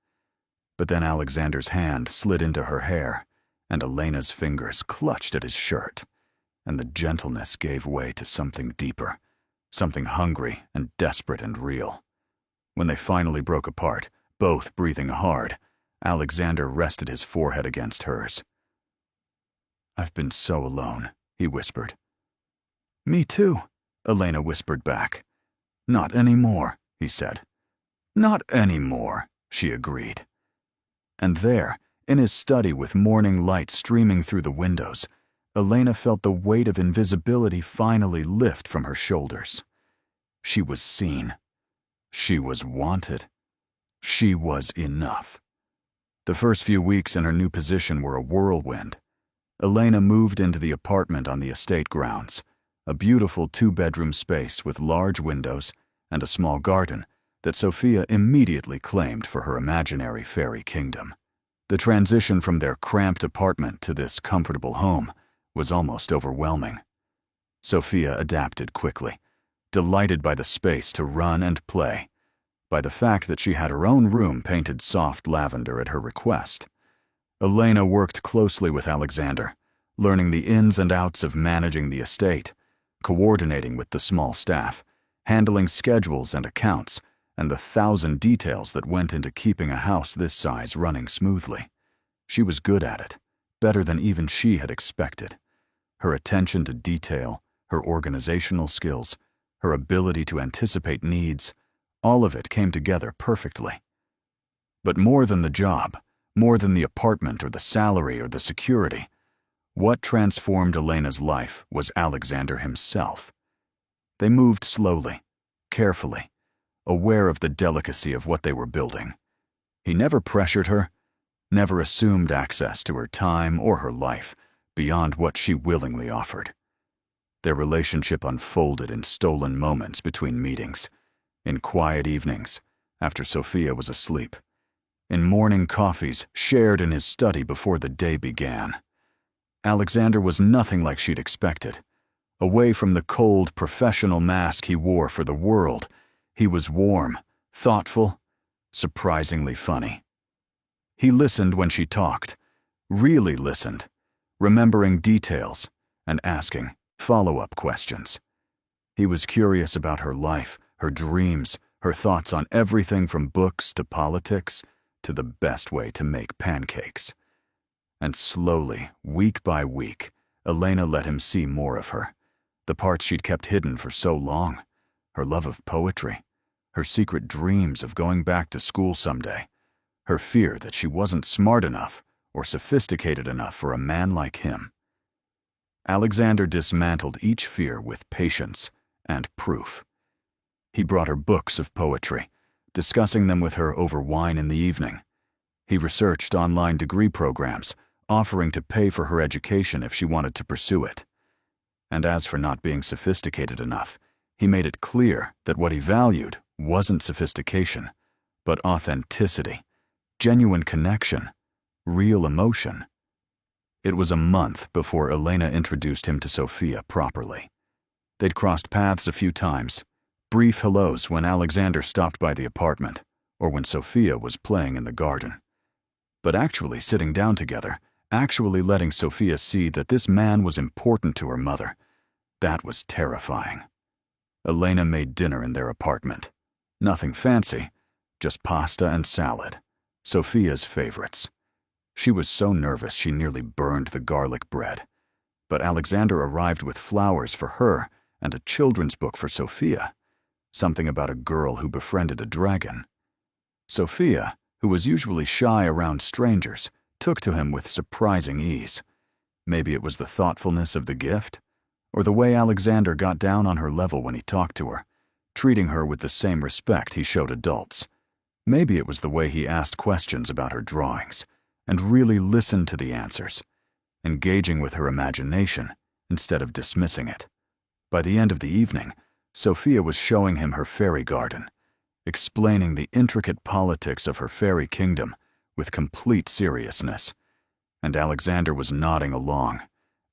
S1: But then Alexander's hand slid into her hair, and Elena's fingers clutched at his shirt, and the gentleness gave way to something deeper, something hungry and desperate and real. When they finally broke apart, both breathing hard, Alexander rested his forehead against hers. "I've been so alone," he whispered. "Me too," Elena whispered back. "Not anymore," he said. "Not anymore," she agreed. And there, in his study with morning light streaming through the windows, Elena felt the weight of invisibility finally lift from her shoulders. She was seen. She was wanted. She was enough. The first few weeks in her new position were a whirlwind. Elena moved into the apartment on the estate grounds, a beautiful two-bedroom space with large windows and a small garden that Sophia immediately claimed for her imaginary fairy kingdom. The transition from their cramped apartment to this comfortable home was almost overwhelming. Sophia adapted quickly, delighted by the space to run and play, by the fact that she had her own room painted soft lavender at her request. Elena worked closely with Alexander, learning the ins and outs of managing the estate, coordinating with the small staff, handling schedules and accounts, and the 1,000 details that went into keeping a house this size running smoothly. She was good at it, better than even she had expected. Her attention to detail, her organizational skills, her ability to anticipate needs, all of it came together perfectly. But more than the job, more than the apartment or the salary or the security, what transformed Elena's life was Alexander himself. They moved slowly, carefully, aware of the delicacy of what they were building. He never pressured her, never assumed access to her time or her life beyond what she willingly offered. Their relationship unfolded in stolen moments between meetings, in quiet evenings, after Sophia was asleep, in morning coffees shared in his study before the day began. Alexander was nothing like she'd expected. Away from the cold, professional mask he wore for the world, he was warm, thoughtful, surprisingly funny. He listened when she talked, really listened, remembering details and asking follow-up questions. He was curious about her life, her dreams, her thoughts on everything from books to politics to the best way to make pancakes. And slowly, week by week, Elena let him see more of her, the parts she'd kept hidden for so long, her love of poetry, her secret dreams of going back to school someday, her fear that she wasn't smart enough or sophisticated enough for a man like him. Alexander dismantled each fear with patience and proof. He brought her books of poetry, discussing them with her over wine in the evening. He researched online degree programs, offering to pay for her education if she wanted to pursue it. And as for not being sophisticated enough, he made it clear that what he valued wasn't sophistication, but authenticity, genuine connection, real emotion. It was a month before Elena introduced him to Sophia properly. They'd crossed paths a few times, brief hellos when Alexander stopped by the apartment or when Sophia was playing in the garden. But actually sitting down together, actually letting Sophia see that this man was important to her mother, that was terrifying. Elena made dinner in their apartment. Nothing fancy, just pasta and salad, Sophia's favorites. She was so nervous she nearly burned the garlic bread. But Alexander arrived with flowers for her and a children's book for Sophia, something about a girl who befriended a dragon. Sophia, who was usually shy around strangers, took to him with surprising ease. Maybe it was the thoughtfulness of the gift, or the way Alexander got down on her level when he talked to her, treating her with the same respect he showed adults. Maybe it was the way he asked questions about her drawings and really listened to the answers, engaging with her imagination instead of dismissing it. By the end of the evening, Sophia was showing him her fairy garden, explaining the intricate politics of her fairy kingdom with complete seriousness, and Alexander was nodding along,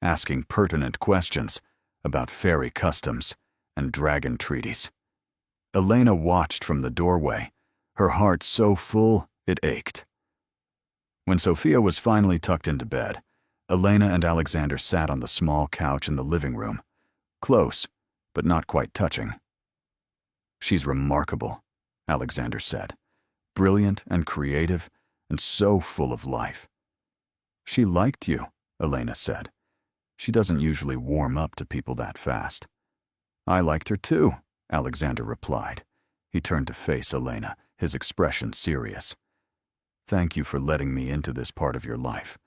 S1: asking pertinent questions about fairy customs and dragon treaties. Elena watched from the doorway, her heart so full it ached. When Sophia was finally tucked into bed, Elena and Alexander sat on the small couch in the living room, close, but not quite touching. "She's remarkable," Alexander said. Brilliant and creative and so full of life. She liked you, Elena said. She doesn't usually warm up to people that fast. I liked her too, Alexander replied. He turned to face Elena, his expression serious. Thank you for letting me into this part of your life.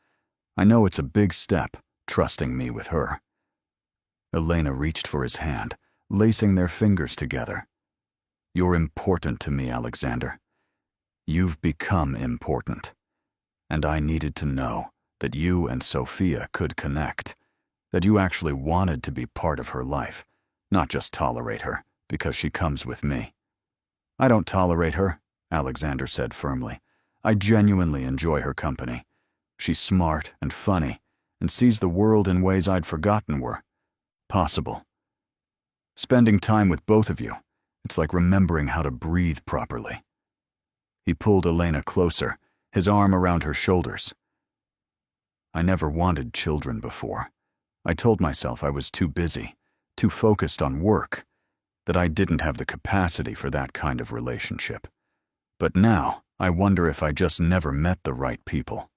S1: I know it's a big step, trusting me with her. Elena reached for his hand, lacing their fingers together. You're important to me, Alexander. You've become important. And I needed to know that you and Sophia could connect, that you actually wanted to be part of her life, not just tolerate her because she comes with me. I don't tolerate her, Alexander said firmly. I genuinely enjoy her company. She's smart and funny and sees the world in ways I'd forgotten were possible. Spending time with both of you, it's like remembering how to breathe properly. He pulled Elena closer, his arm around her shoulders. I never wanted children before. I told myself I was too busy, too focused on work, that I didn't have the capacity for that kind of relationship. But now, I wonder if I just never met the right people.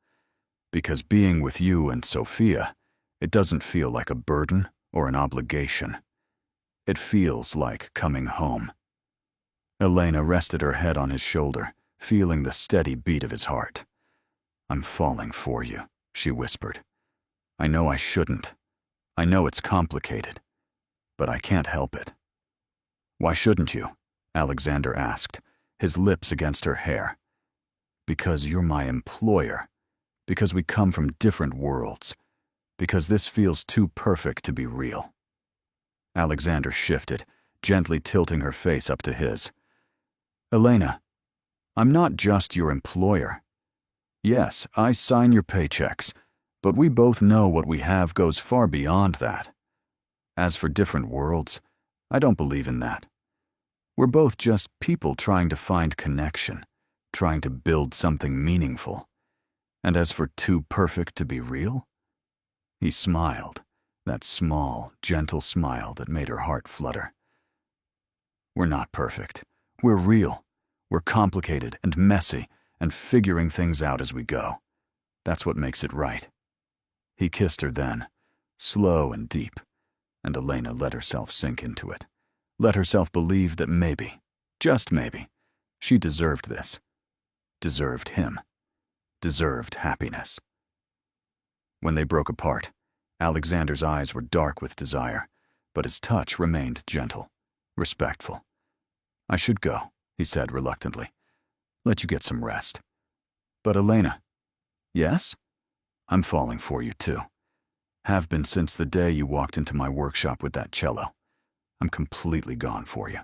S1: Because being with you and Sophia, it doesn't feel like a burden or an obligation. It feels like coming home. Elena rested her head on his shoulder, feeling the steady beat of his heart. I'm falling for you, she whispered. I know I shouldn't. I know it's complicated, but I can't help it. Why shouldn't you? Alexander asked, his lips against her hair. Because you're my employer. Because we come from different worlds. Because this feels too perfect to be real. Alexander shifted, gently tilting her face up to his. Elena, I'm not just your employer. Yes, I sign your paychecks, but we both know what we have goes far beyond that. As for different worlds, I don't believe in that. We're both just people trying to find connection, trying to build something meaningful. And as for too perfect to be real? He smiled, that small, gentle smile that made her heart flutter. We're not perfect. We're real. We're complicated and messy and figuring things out as we go. That's what makes it right. He kissed her then, slow and deep, and Elena let herself sink into it. Let herself believe that maybe, just maybe, she deserved this. Deserved him. Deserved happiness. When they broke apart, Alexander's eyes were dark with desire, but his touch remained gentle, respectful. I should go, he said reluctantly. Let you get some rest. But Elena, yes? I'm falling for you too. Have been since the day you walked into my workshop with that cello. I'm completely gone for you.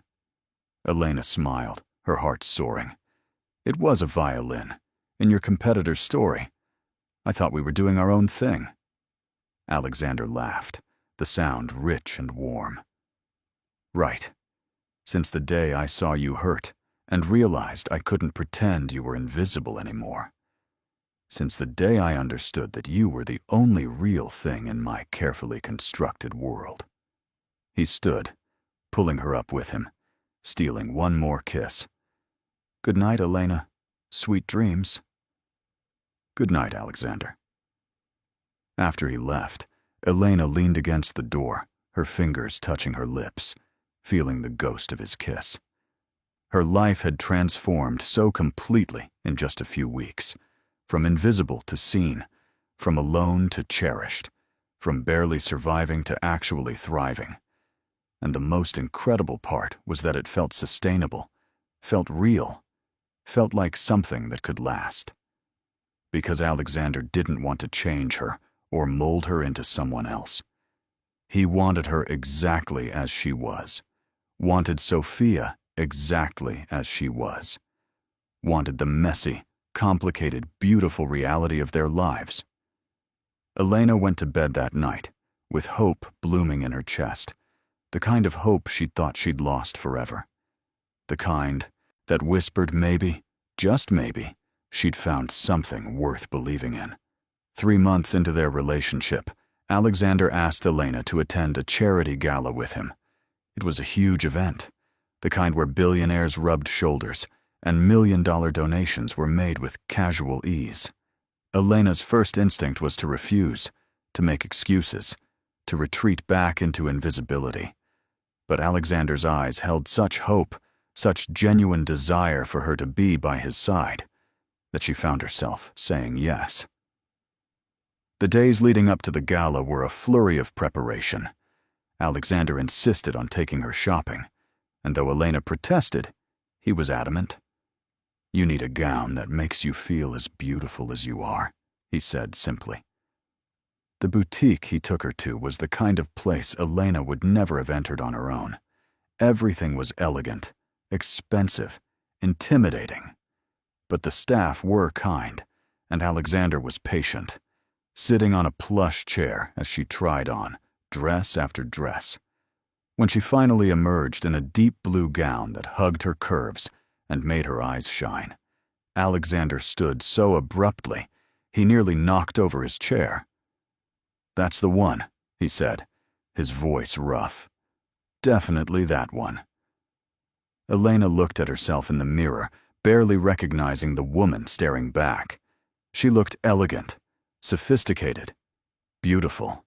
S1: Elena smiled, her heart soaring. It was a violin, in your competitor's story. I thought we were doing our own thing. Alexander laughed, the sound rich and warm. Right. Since the day I saw you hurt and realized I couldn't pretend you were invisible anymore. Since the day I understood that you were the only real thing in my carefully constructed world. He stood, pulling her up with him, stealing one more kiss. Good night, Elena. Sweet dreams. Good night, Alexander. After he left, Elena leaned against the door, her fingers touching her lips, feeling the ghost of his kiss. Her life had transformed so completely in just a few weeks, from invisible to seen, from alone to cherished, from barely surviving to actually thriving. And the most incredible part was that it felt sustainable, felt real, felt like something that could last. Because Alexander didn't want to change her or mold her into someone else. He wanted her exactly as she was, wanted Sophia exactly as she was, wanted the messy, complicated, beautiful reality of their lives. Elena went to bed that night, with hope blooming in her chest, the kind of hope she'd thought she'd lost forever. The kind that whispered maybe, just maybe, she'd found something worth believing in. 3 months into their relationship, Alexander asked Elena to attend a charity gala with him. It was a huge event, the kind where billionaires rubbed shoulders and million-dollar donations were made with casual ease. Elena's first instinct was to refuse, to make excuses, to retreat back into invisibility. But Alexander's eyes held such hope, such genuine desire for her to be by his side, that she found herself saying yes. The days leading up to the gala were a flurry of preparation. Alexander insisted on taking her shopping, and though Elena protested, he was adamant. "You need a gown that makes you feel as beautiful as you are," he said simply. The boutique he took her to was the kind of place Elena would never have entered on her own. Everything was elegant, expensive, intimidating. But the staff were kind, and Alexander was patient, sitting on a plush chair as she tried on dress after dress. When she finally emerged in a deep blue gown that hugged her curves and made her eyes shine, Alexander stood so abruptly he nearly knocked over his chair. "That's the one," he said, his voice rough. "Definitely that one." Elena looked at herself in the mirror, barely recognizing the woman staring back. She looked elegant, sophisticated, beautiful.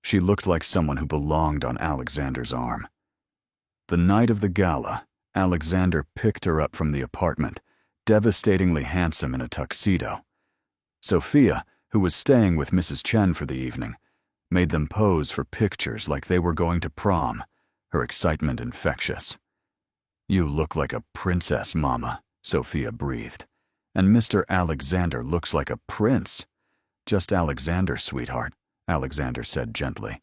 S1: She looked like someone who belonged on Alexander's arm. The night of the gala, Alexander picked her up from the apartment, devastatingly handsome in a tuxedo. Sophia, who was staying with Mrs. Chen for the evening, made them pose for pictures like they were going to prom, her excitement infectious. "You look like a princess, Mama," Sophia breathed. "And Mr. Alexander looks like a prince." "Just Alexander, sweetheart," Alexander said gently.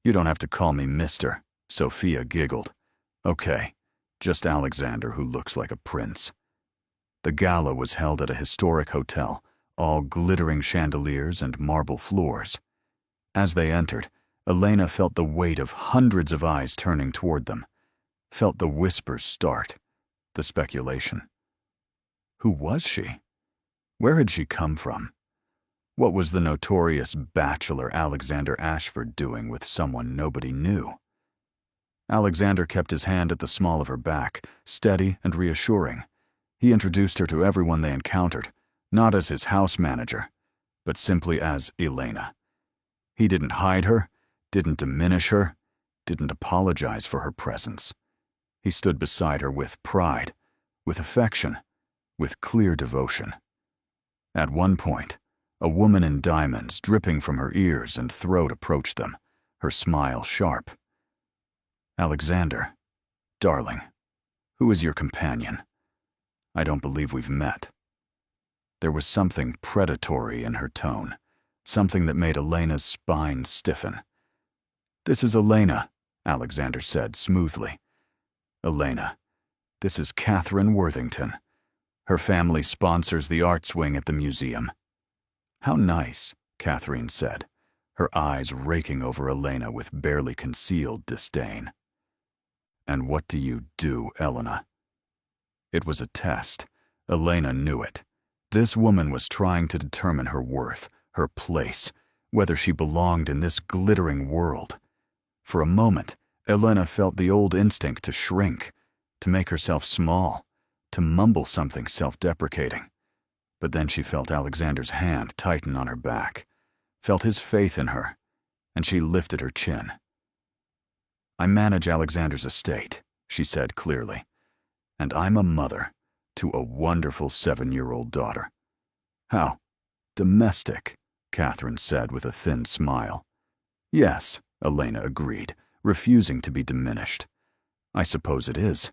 S1: "You don't have to call me Mr." Sophia giggled. "Okay, just Alexander who looks like a prince." The gala was held at a historic hotel, all glittering chandeliers and marble floors. As they entered, Elena felt the weight of hundreds of eyes turning toward them, felt the whispers start, the speculation. Who was she? Where had she come from? What was the notorious bachelor Alexander Ashford doing with someone nobody knew? Alexander kept his hand at the small of her back, steady and reassuring. He introduced her to everyone they encountered, not as his house manager, but simply as Elena. He didn't hide her, didn't diminish her, didn't apologize for her presence. He stood beside her with pride, with affection, with clear devotion. At one point, a woman in diamonds dripping from her ears and throat approached them, her smile sharp. "Alexander, darling, who is your companion? I don't believe we've met." There was something predatory in her tone, something that made Elena's spine stiffen. "This is Elena," Alexander said smoothly. "Elena, this is Catherine Worthington. Her family sponsors the arts wing at the museum." "How nice," Catherine said, her eyes raking over Elena with barely concealed disdain. "And what do you do, Elena?" It was a test. Elena knew it. This woman was trying to determine her worth, her place, whether she belonged in this glittering world. For a moment, Elena felt the old instinct to shrink, to make herself small, to mumble something self-deprecating. But then she felt Alexander's hand tighten on her back, felt his faith in her, and she lifted her chin. "I manage Alexander's estate," she said clearly, "and I'm a mother to a wonderful 7-year-old daughter." "How domestic," Catherine said with a thin smile. "Yes," Elena agreed, refusing to be diminished. "I suppose it is.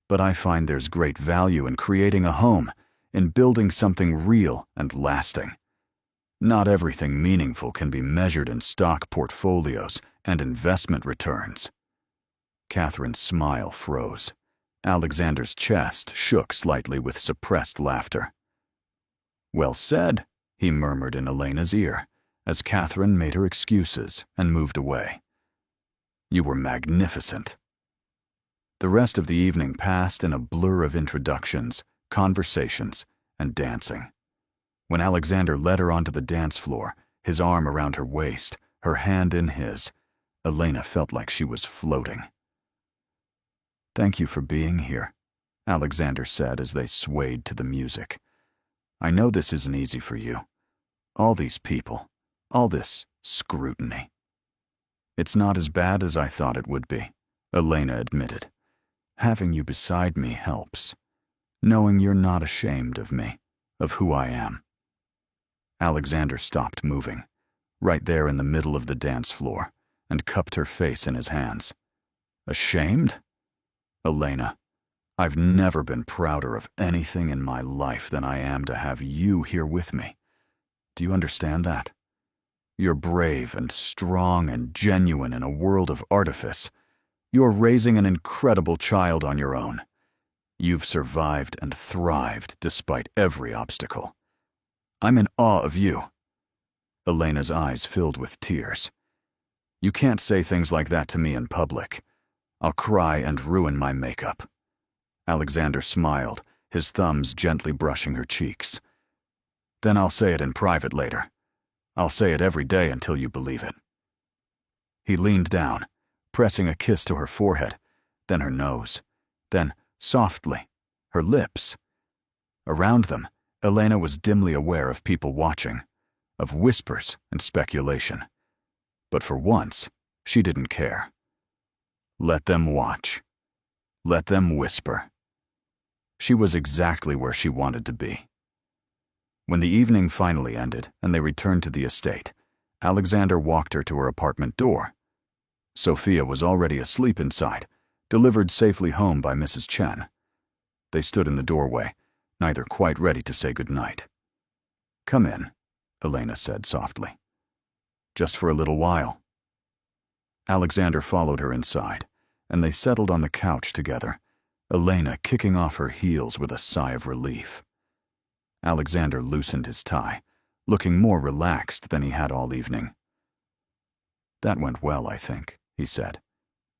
S1: But I find there's great value in creating a home, in building something real and lasting. Not everything meaningful can be measured in stock portfolios and investment returns." Catherine's smile froze. Alexander's chest shook slightly with suppressed laughter. "Well said," he murmured in Elena's ear, as Catherine made her excuses and moved away. "You were magnificent." The rest of the evening passed in a blur of introductions, conversations, and dancing. When Alexander led her onto the dance floor, his arm around her waist, her hand in his, Elena felt like she was floating. "Thank you for being here," Alexander said as they swayed to the music. "I know this isn't easy for you. All these people, all this scrutiny." "It's not as bad as I thought it would be," Elena admitted. "Having you beside me helps. Knowing you're not ashamed of me, of who I am." Alexander stopped moving, right there in the middle of the dance floor, and cupped her face in his hands. "Ashamed? Elena, I've never been prouder of anything in my life than I am to have you here with me. Do you understand that? You're brave and strong and genuine in a world of artifice. You're raising an incredible child on your own. You've survived and thrived despite every obstacle. I'm in awe of you." Elena's eyes filled with tears. "You can't say things like that to me in public. I'll cry and ruin my makeup." Alexander smiled, his thumbs gently brushing her cheeks. "Then I'll say it in private later. I'll say it every day until you believe it." He leaned down, pressing a kiss to her forehead, then her nose, then, softly, her lips. Around them, Elena was dimly aware of people watching, of whispers and speculation. But for once, she didn't care. Let them watch. Let them whisper. She was exactly where she wanted to be. When the evening finally ended and they returned to the estate, Alexander walked her to her apartment door. Sophia was already asleep inside, delivered safely home by Mrs. Chen. They stood in the doorway, neither quite ready to say goodnight. "Come in," Elena said softly. "Just for a little while." Alexander followed her inside, and they settled on the couch together, Elena kicking off her heels with a sigh of relief. Alexander loosened his tie, looking more relaxed than he had all evening. "That went well, I think," he said.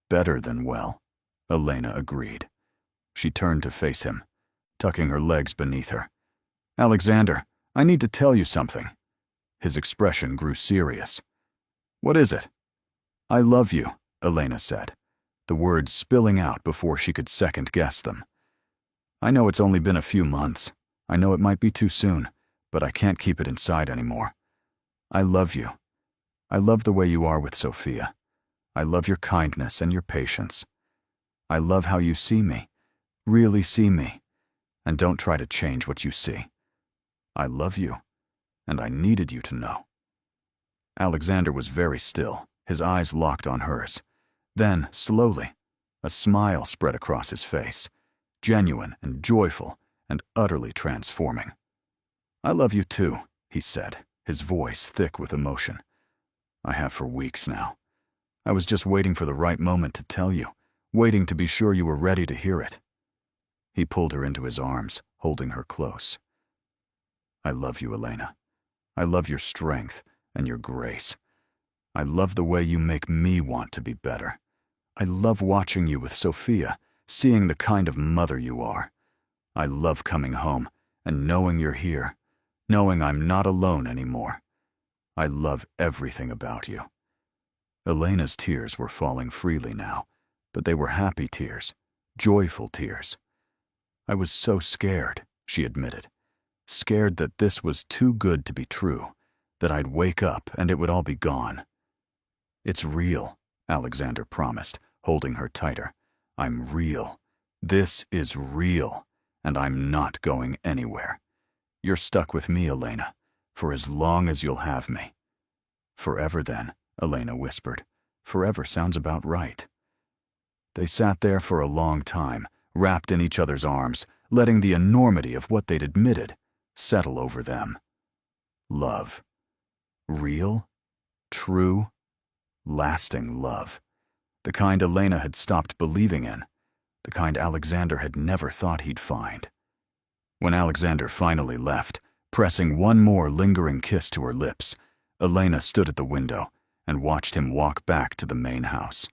S1: "Better than well," Elena agreed. She turned to face him, tucking her legs beneath her. "Alexander, I need to tell you something." His expression grew serious. "What is it?" "I love you," Elena said, the words spilling out before she could second-guess them. "I know it's only been a few months. I know it might be too soon, but I can't keep it inside anymore. I love you. I love the way you are with Sophia. I love your kindness and your patience. I love how you see me, really see me, and don't try to change what you see. I love you, and I needed you to know." Alexander was very still, his eyes locked on hers. Then, slowly, a smile spread across his face, genuine and joyful and utterly transforming. "I love you too," he said, his voice thick with emotion. "I have for weeks now. I was just waiting for the right moment to tell you, waiting to be sure you were ready to hear it." He pulled her into his arms, holding her close. "I love you, Elena. I love your strength and your grace. I love the way you make me want to be better. I love watching you with Sophia, seeing the kind of mother you are. I love coming home and knowing you're here, knowing I'm not alone anymore. I love everything about you." Elena's tears were falling freely now, but they were happy tears, joyful tears. "I was so scared," she admitted. "Scared that this was too good to be true, that I'd wake up and it would all be gone." "It's real," Alexander promised, holding her tighter. "I'm real. This is real, and I'm not going anywhere. You're stuck with me, Elena, for as long as you'll have me." "Forever then," Elena whispered. "Forever sounds about right." They sat there for a long time, wrapped in each other's arms, letting the enormity of what they'd admitted settle over them. Love. Real, true, lasting love. The kind Elena had stopped believing in, the kind Alexander had never thought he'd find. When Alexander finally left, pressing one more lingering kiss to her lips, Elena stood at the window and watched him walk back to the main house.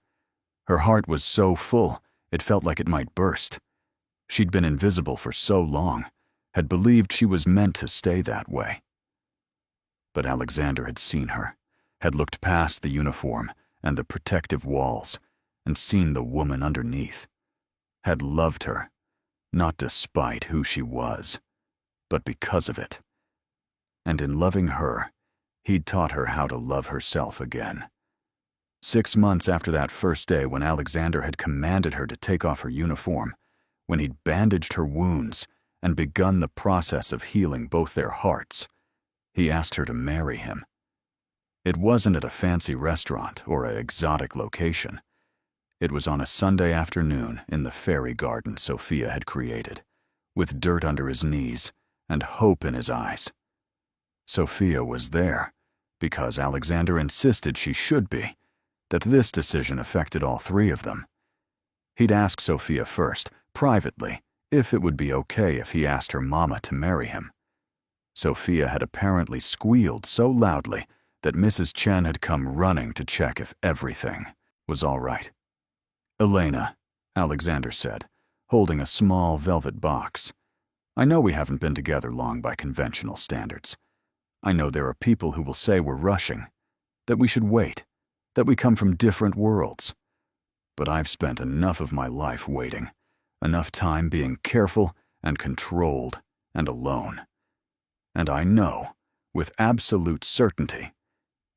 S1: Her heart was so full, it felt like it might burst. She'd been invisible for so long, had believed she was meant to stay that way. But Alexander had seen her, had looked past the uniform and the protective walls, and seen the woman underneath, had loved her, not despite who she was, but because of it. And in loving her, he'd taught her how to love herself again. 6 months after that first day when Alexander had commanded her to take off her uniform, when he'd bandaged her wounds and begun the process of healing both their hearts, he asked her to marry him. It wasn't at a fancy restaurant or an exotic location. It was on a Sunday afternoon in the fairy garden Sophia had created, with dirt under his knees and hope in his eyes. Sophia was there because Alexander insisted she should be, that this decision affected all three of them. He'd asked Sophia first, privately, if it would be okay if he asked her mama to marry him. Sophia had apparently squealed so loudly that Mrs. Chen had come running to check if everything was all right. "Elena," Alexander said, holding a small velvet box. "I know we haven't been together long by conventional standards. I know there are people who will say we're rushing, that we should wait, that we come from different worlds. But I've spent enough of my life waiting, enough time being careful and controlled and alone. And I know, with absolute certainty,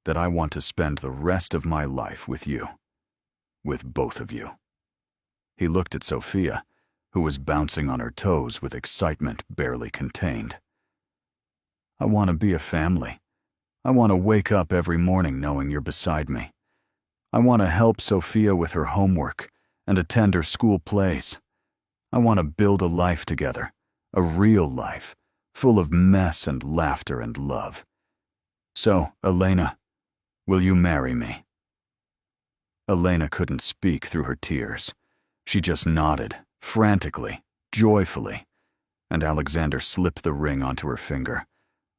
S1: that I want to spend the rest of my life with you. With both of you." He looked at Sophia, who was bouncing on her toes with excitement barely contained. "I want to be a family. I want to wake up every morning knowing you're beside me. I want to help Sophia with her homework and attend her school plays. I want to build a life together, a real life, full of mess and laughter and love. So, Elena, will you marry me?" Elena couldn't speak through her tears. She just nodded, frantically, joyfully, and Alexander slipped the ring onto her finger,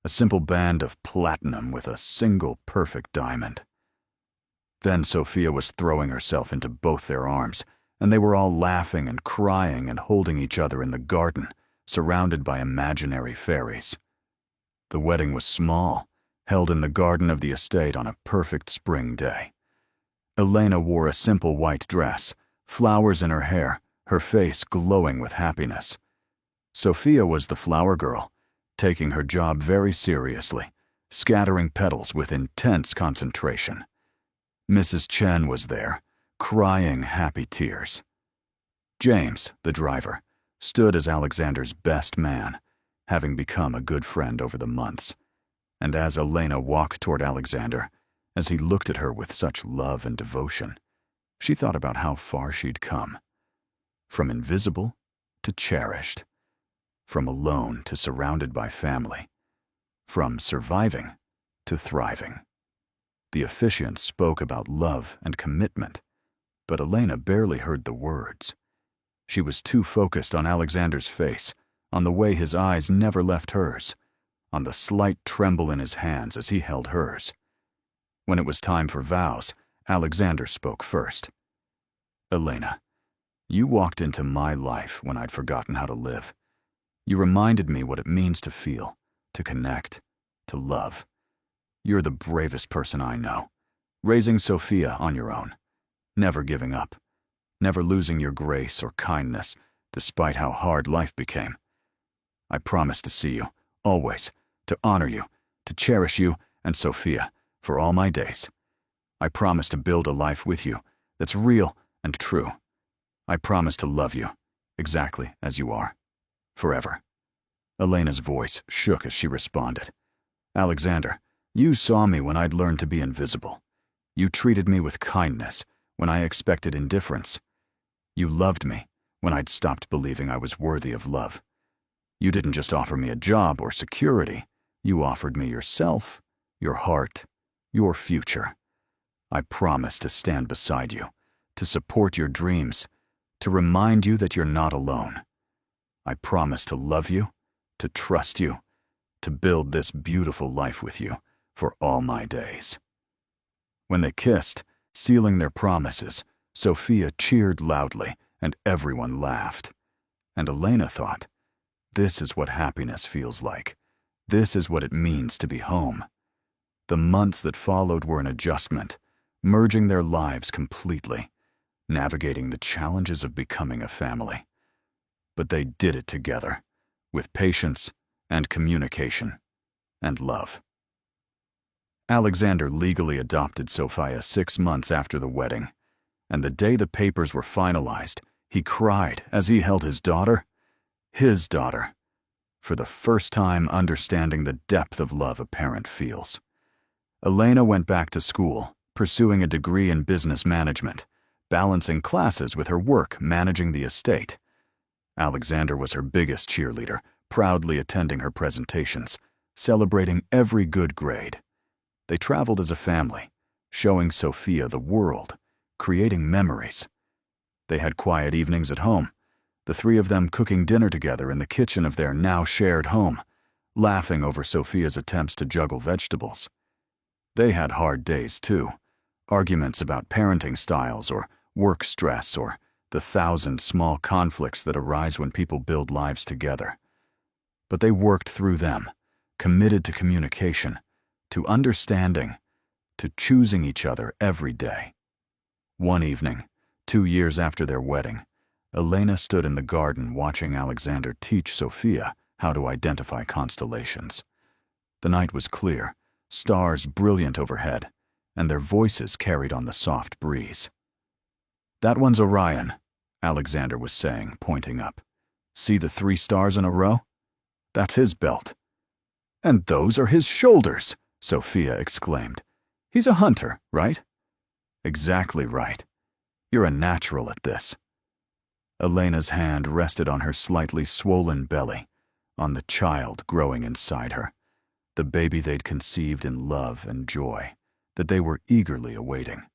S1: a simple band of platinum with a single perfect diamond. Then Sophia was throwing herself into both their arms, and they were all laughing and crying and holding each other in the garden, surrounded by imaginary fairies. The wedding was small, held in the garden of the estate on a perfect spring day. Elena wore a simple white dress, flowers in her hair, her face glowing with happiness. Sophia was the flower girl, taking her job very seriously, scattering petals with intense concentration. Mrs. Chen was there, crying happy tears. James, the driver, stood as Alexander's best man, having become a good friend over the months. And as Elena walked toward Alexander, as he looked at her with such love and devotion, she thought about how far she'd come. From invisible to cherished. From alone to surrounded by family. From surviving to thriving. The officiant spoke about love and commitment, but Elena barely heard the words. She was too focused on Alexander's face, on the way his eyes never left hers, on the slight tremble in his hands as he held hers. When it was time for vows, Alexander spoke first. "Elena, you walked into my life when I'd forgotten how to live. You reminded me what it means to feel, to connect, to love. You're the bravest person I know, raising Sophia on your own, never giving up, never losing your grace or kindness, despite how hard life became. I promise to see you, always, to honor you, to cherish you and Sophia for all my days. I promise to build a life with you that's real and true. I promise to love you, exactly as you are, forever." Elena's voice shook as she responded. "Alexander, you saw me when I'd learned to be invisible. You treated me with kindness when I expected indifference. You loved me when I'd stopped believing I was worthy of love. You didn't just offer me a job or security. You offered me yourself, your heart, your future. I promise to stand beside you, to support your dreams, to remind you that you're not alone. I promise to love you, to trust you, to build this beautiful life with you for all my days." When they kissed, sealing their promises, Sophia cheered loudly and everyone laughed. And Elena thought, this is what happiness feels like. This is what it means to be home. The months that followed were an adjustment, merging their lives completely. navigating the challenges of becoming a family. But they did it together, with patience and communication and love. Alexander legally adopted Sophia 6 months after the wedding, and the day the papers were finalized, he cried as he held his daughter, for the first time understanding the depth of love a parent feels. Elena went back to school, pursuing a degree in business management, balancing classes with her work managing the estate. Alexander was her biggest cheerleader, proudly attending her presentations, celebrating every good grade. They traveled as a family, showing Sophia the world, creating memories. They had quiet evenings at home, the three of them cooking dinner together in the kitchen of their now shared home, laughing over Sophia's attempts to juggle vegetables. They had hard days too, arguments about parenting styles or work stress or the 1,000 small conflicts that arise when people build lives together. But they worked through them, committed to communication, to understanding, to choosing each other every day. One evening, 2 years after their wedding, Elena stood in the garden watching Alexander teach Sophia how to identify constellations. The night was clear, stars brilliant overhead, and their voices carried on the soft breeze. "That one's Orion," Alexander was saying, pointing up. "See the 3 stars in a row? That's his belt." "And those are his shoulders," Sophia exclaimed. "He's a hunter, right?" "Exactly right. You're a natural at this." Elena's hand rested on her slightly swollen belly, on the child growing inside her, the baby they'd conceived in love and joy, that they were eagerly awaiting.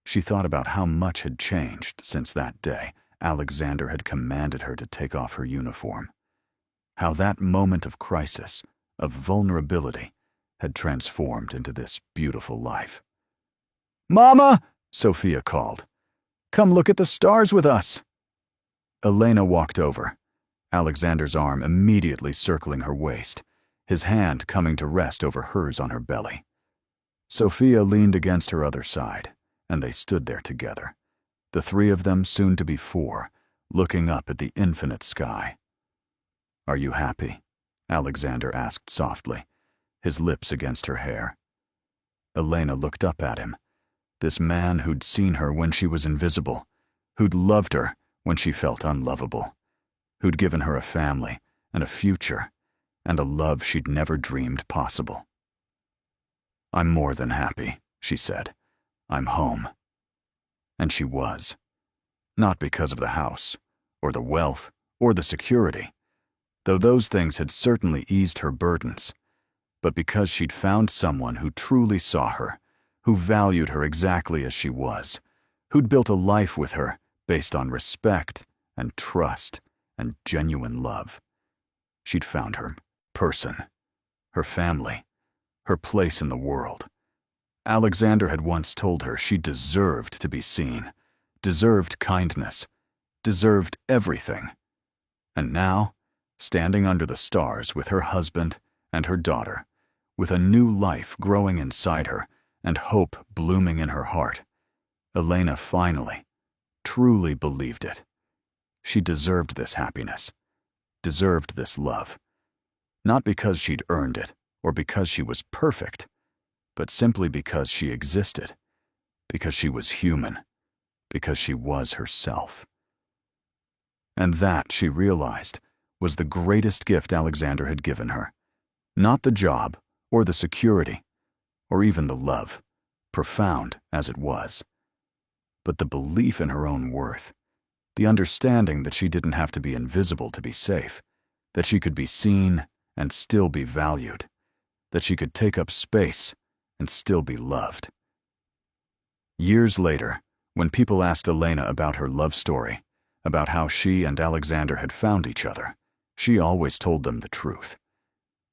S1: She thought about how much had changed since that day Alexander had commanded her to take off her uniform. How that moment of crisis, of vulnerability, had transformed into this beautiful life. "Mama!" Sophia called. "Come look at the stars with us." Elena walked over, Alexander's arm immediately circling her waist, his hand coming to rest over hers on her belly. Sophia leaned against her other side, and they stood there together, the 3 of them soon to be 4, looking up at the infinite sky. "Are you happy?" Alexander asked softly, his lips against her hair. Elena looked up at him, this man who'd seen her when she was invisible, who'd loved her when she felt unlovable, who'd given her a family and a future and a love she'd never dreamed possible. "I'm more than happy," she said. "I'm home." And she was. Not because of the house, or the wealth, or the security, though those things had certainly eased her burdens, but because she'd found someone who truly saw her, who valued her exactly as she was, who'd built a life with her based on respect and trust and genuine love. She'd found her person, her family, her place in the world. Alexander had once told her she deserved to be seen, deserved kindness, deserved everything. And now, standing under the stars with her husband and her daughter, with a new life growing inside her and hope blooming in her heart, Elena finally, truly believed it. She deserved this happiness, deserved this love, not because she'd earned it or because she was perfect, but simply because she existed, because she was human, because she was herself. And that, she realized, was the greatest gift Alexander had given her. Not the job, or the security, or even the love, profound as it was, but the belief in her own worth, the understanding that she didn't have to be invisible to be safe, that she could be seen and still be valued, that she could take up space and still be loved. Years later, when people asked Elena about her love story, about how she and Alexander had found each other, she always told them the truth.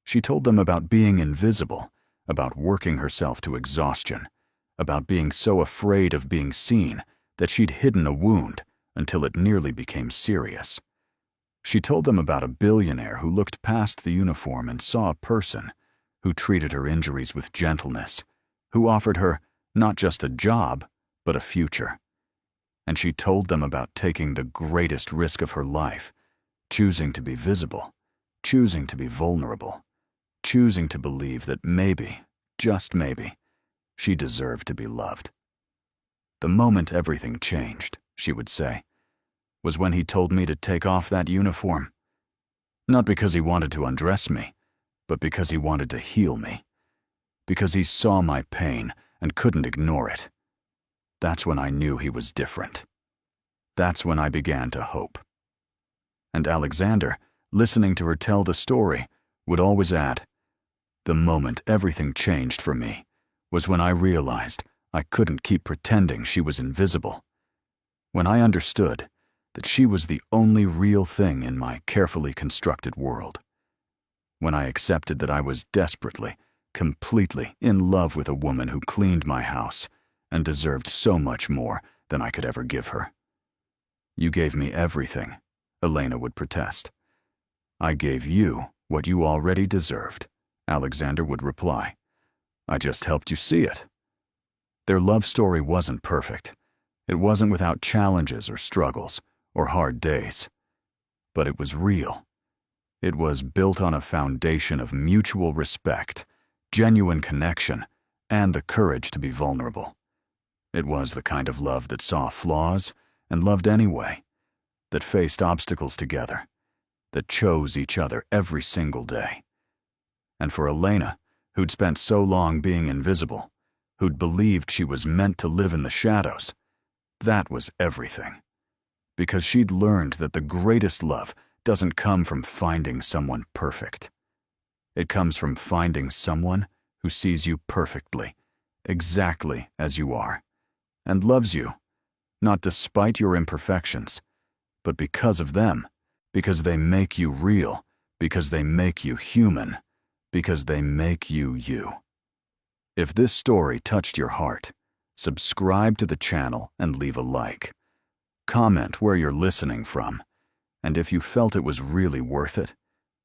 S1: She told them about being invisible, about working herself to exhaustion, about being so afraid of being seen that she'd hidden a wound until it nearly became serious. She told them about a billionaire who looked past the uniform and saw a person, who treated her injuries with gentleness, who offered her not just a job, but a future. and she told them about taking the greatest risk of her life, choosing to be visible, choosing to be vulnerable, choosing to believe that maybe, just maybe, she deserved to be loved. The moment everything changed, she would say, was when he told me to take off that uniform. Not because he wanted to undress me, but because he wanted to heal me. Because he saw my pain and couldn't ignore it. That's when I knew he was different. That's when I began to hope. And Alexander, listening to her tell the story, would always add, "The moment everything changed for me was when I realized I couldn't keep pretending she was invisible. When I understood that she was the only real thing in my carefully constructed world. When I accepted that I was desperately, completely in love with a woman who cleaned my house and deserved so much more than I could ever give her." "You gave me everything," Elena would protest. "I gave you what you already deserved," Alexander would reply. "I just helped you see it." Their love story wasn't perfect. It wasn't without challenges or struggles or hard days. But it was real. It was built on a foundation of mutual respect, genuine connection, and the courage to be vulnerable. It was the kind of love that saw flaws and loved anyway, that faced obstacles together, that chose each other every single day. And for Elena, who'd spent so long being invisible, who'd believed she was meant to live in the shadows, that was everything. Because she'd learned that the greatest love doesn't come from finding someone perfect. It comes from finding someone who sees you perfectly, exactly as you are, and loves you, not despite your imperfections, but because of them, because they make you real, because they make you human, because they make you you. If this story touched your heart, subscribe to the channel and leave a like. Comment where you're listening from, and if you felt it was really worth it,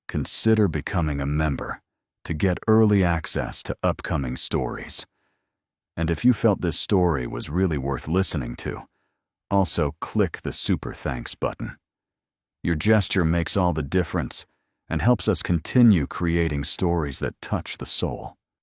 S1: consider becoming a member to get early access to upcoming stories. And if you felt this story was really worth listening to, also click the super thanks button. Your gesture makes all the difference and helps us continue creating stories that touch the soul.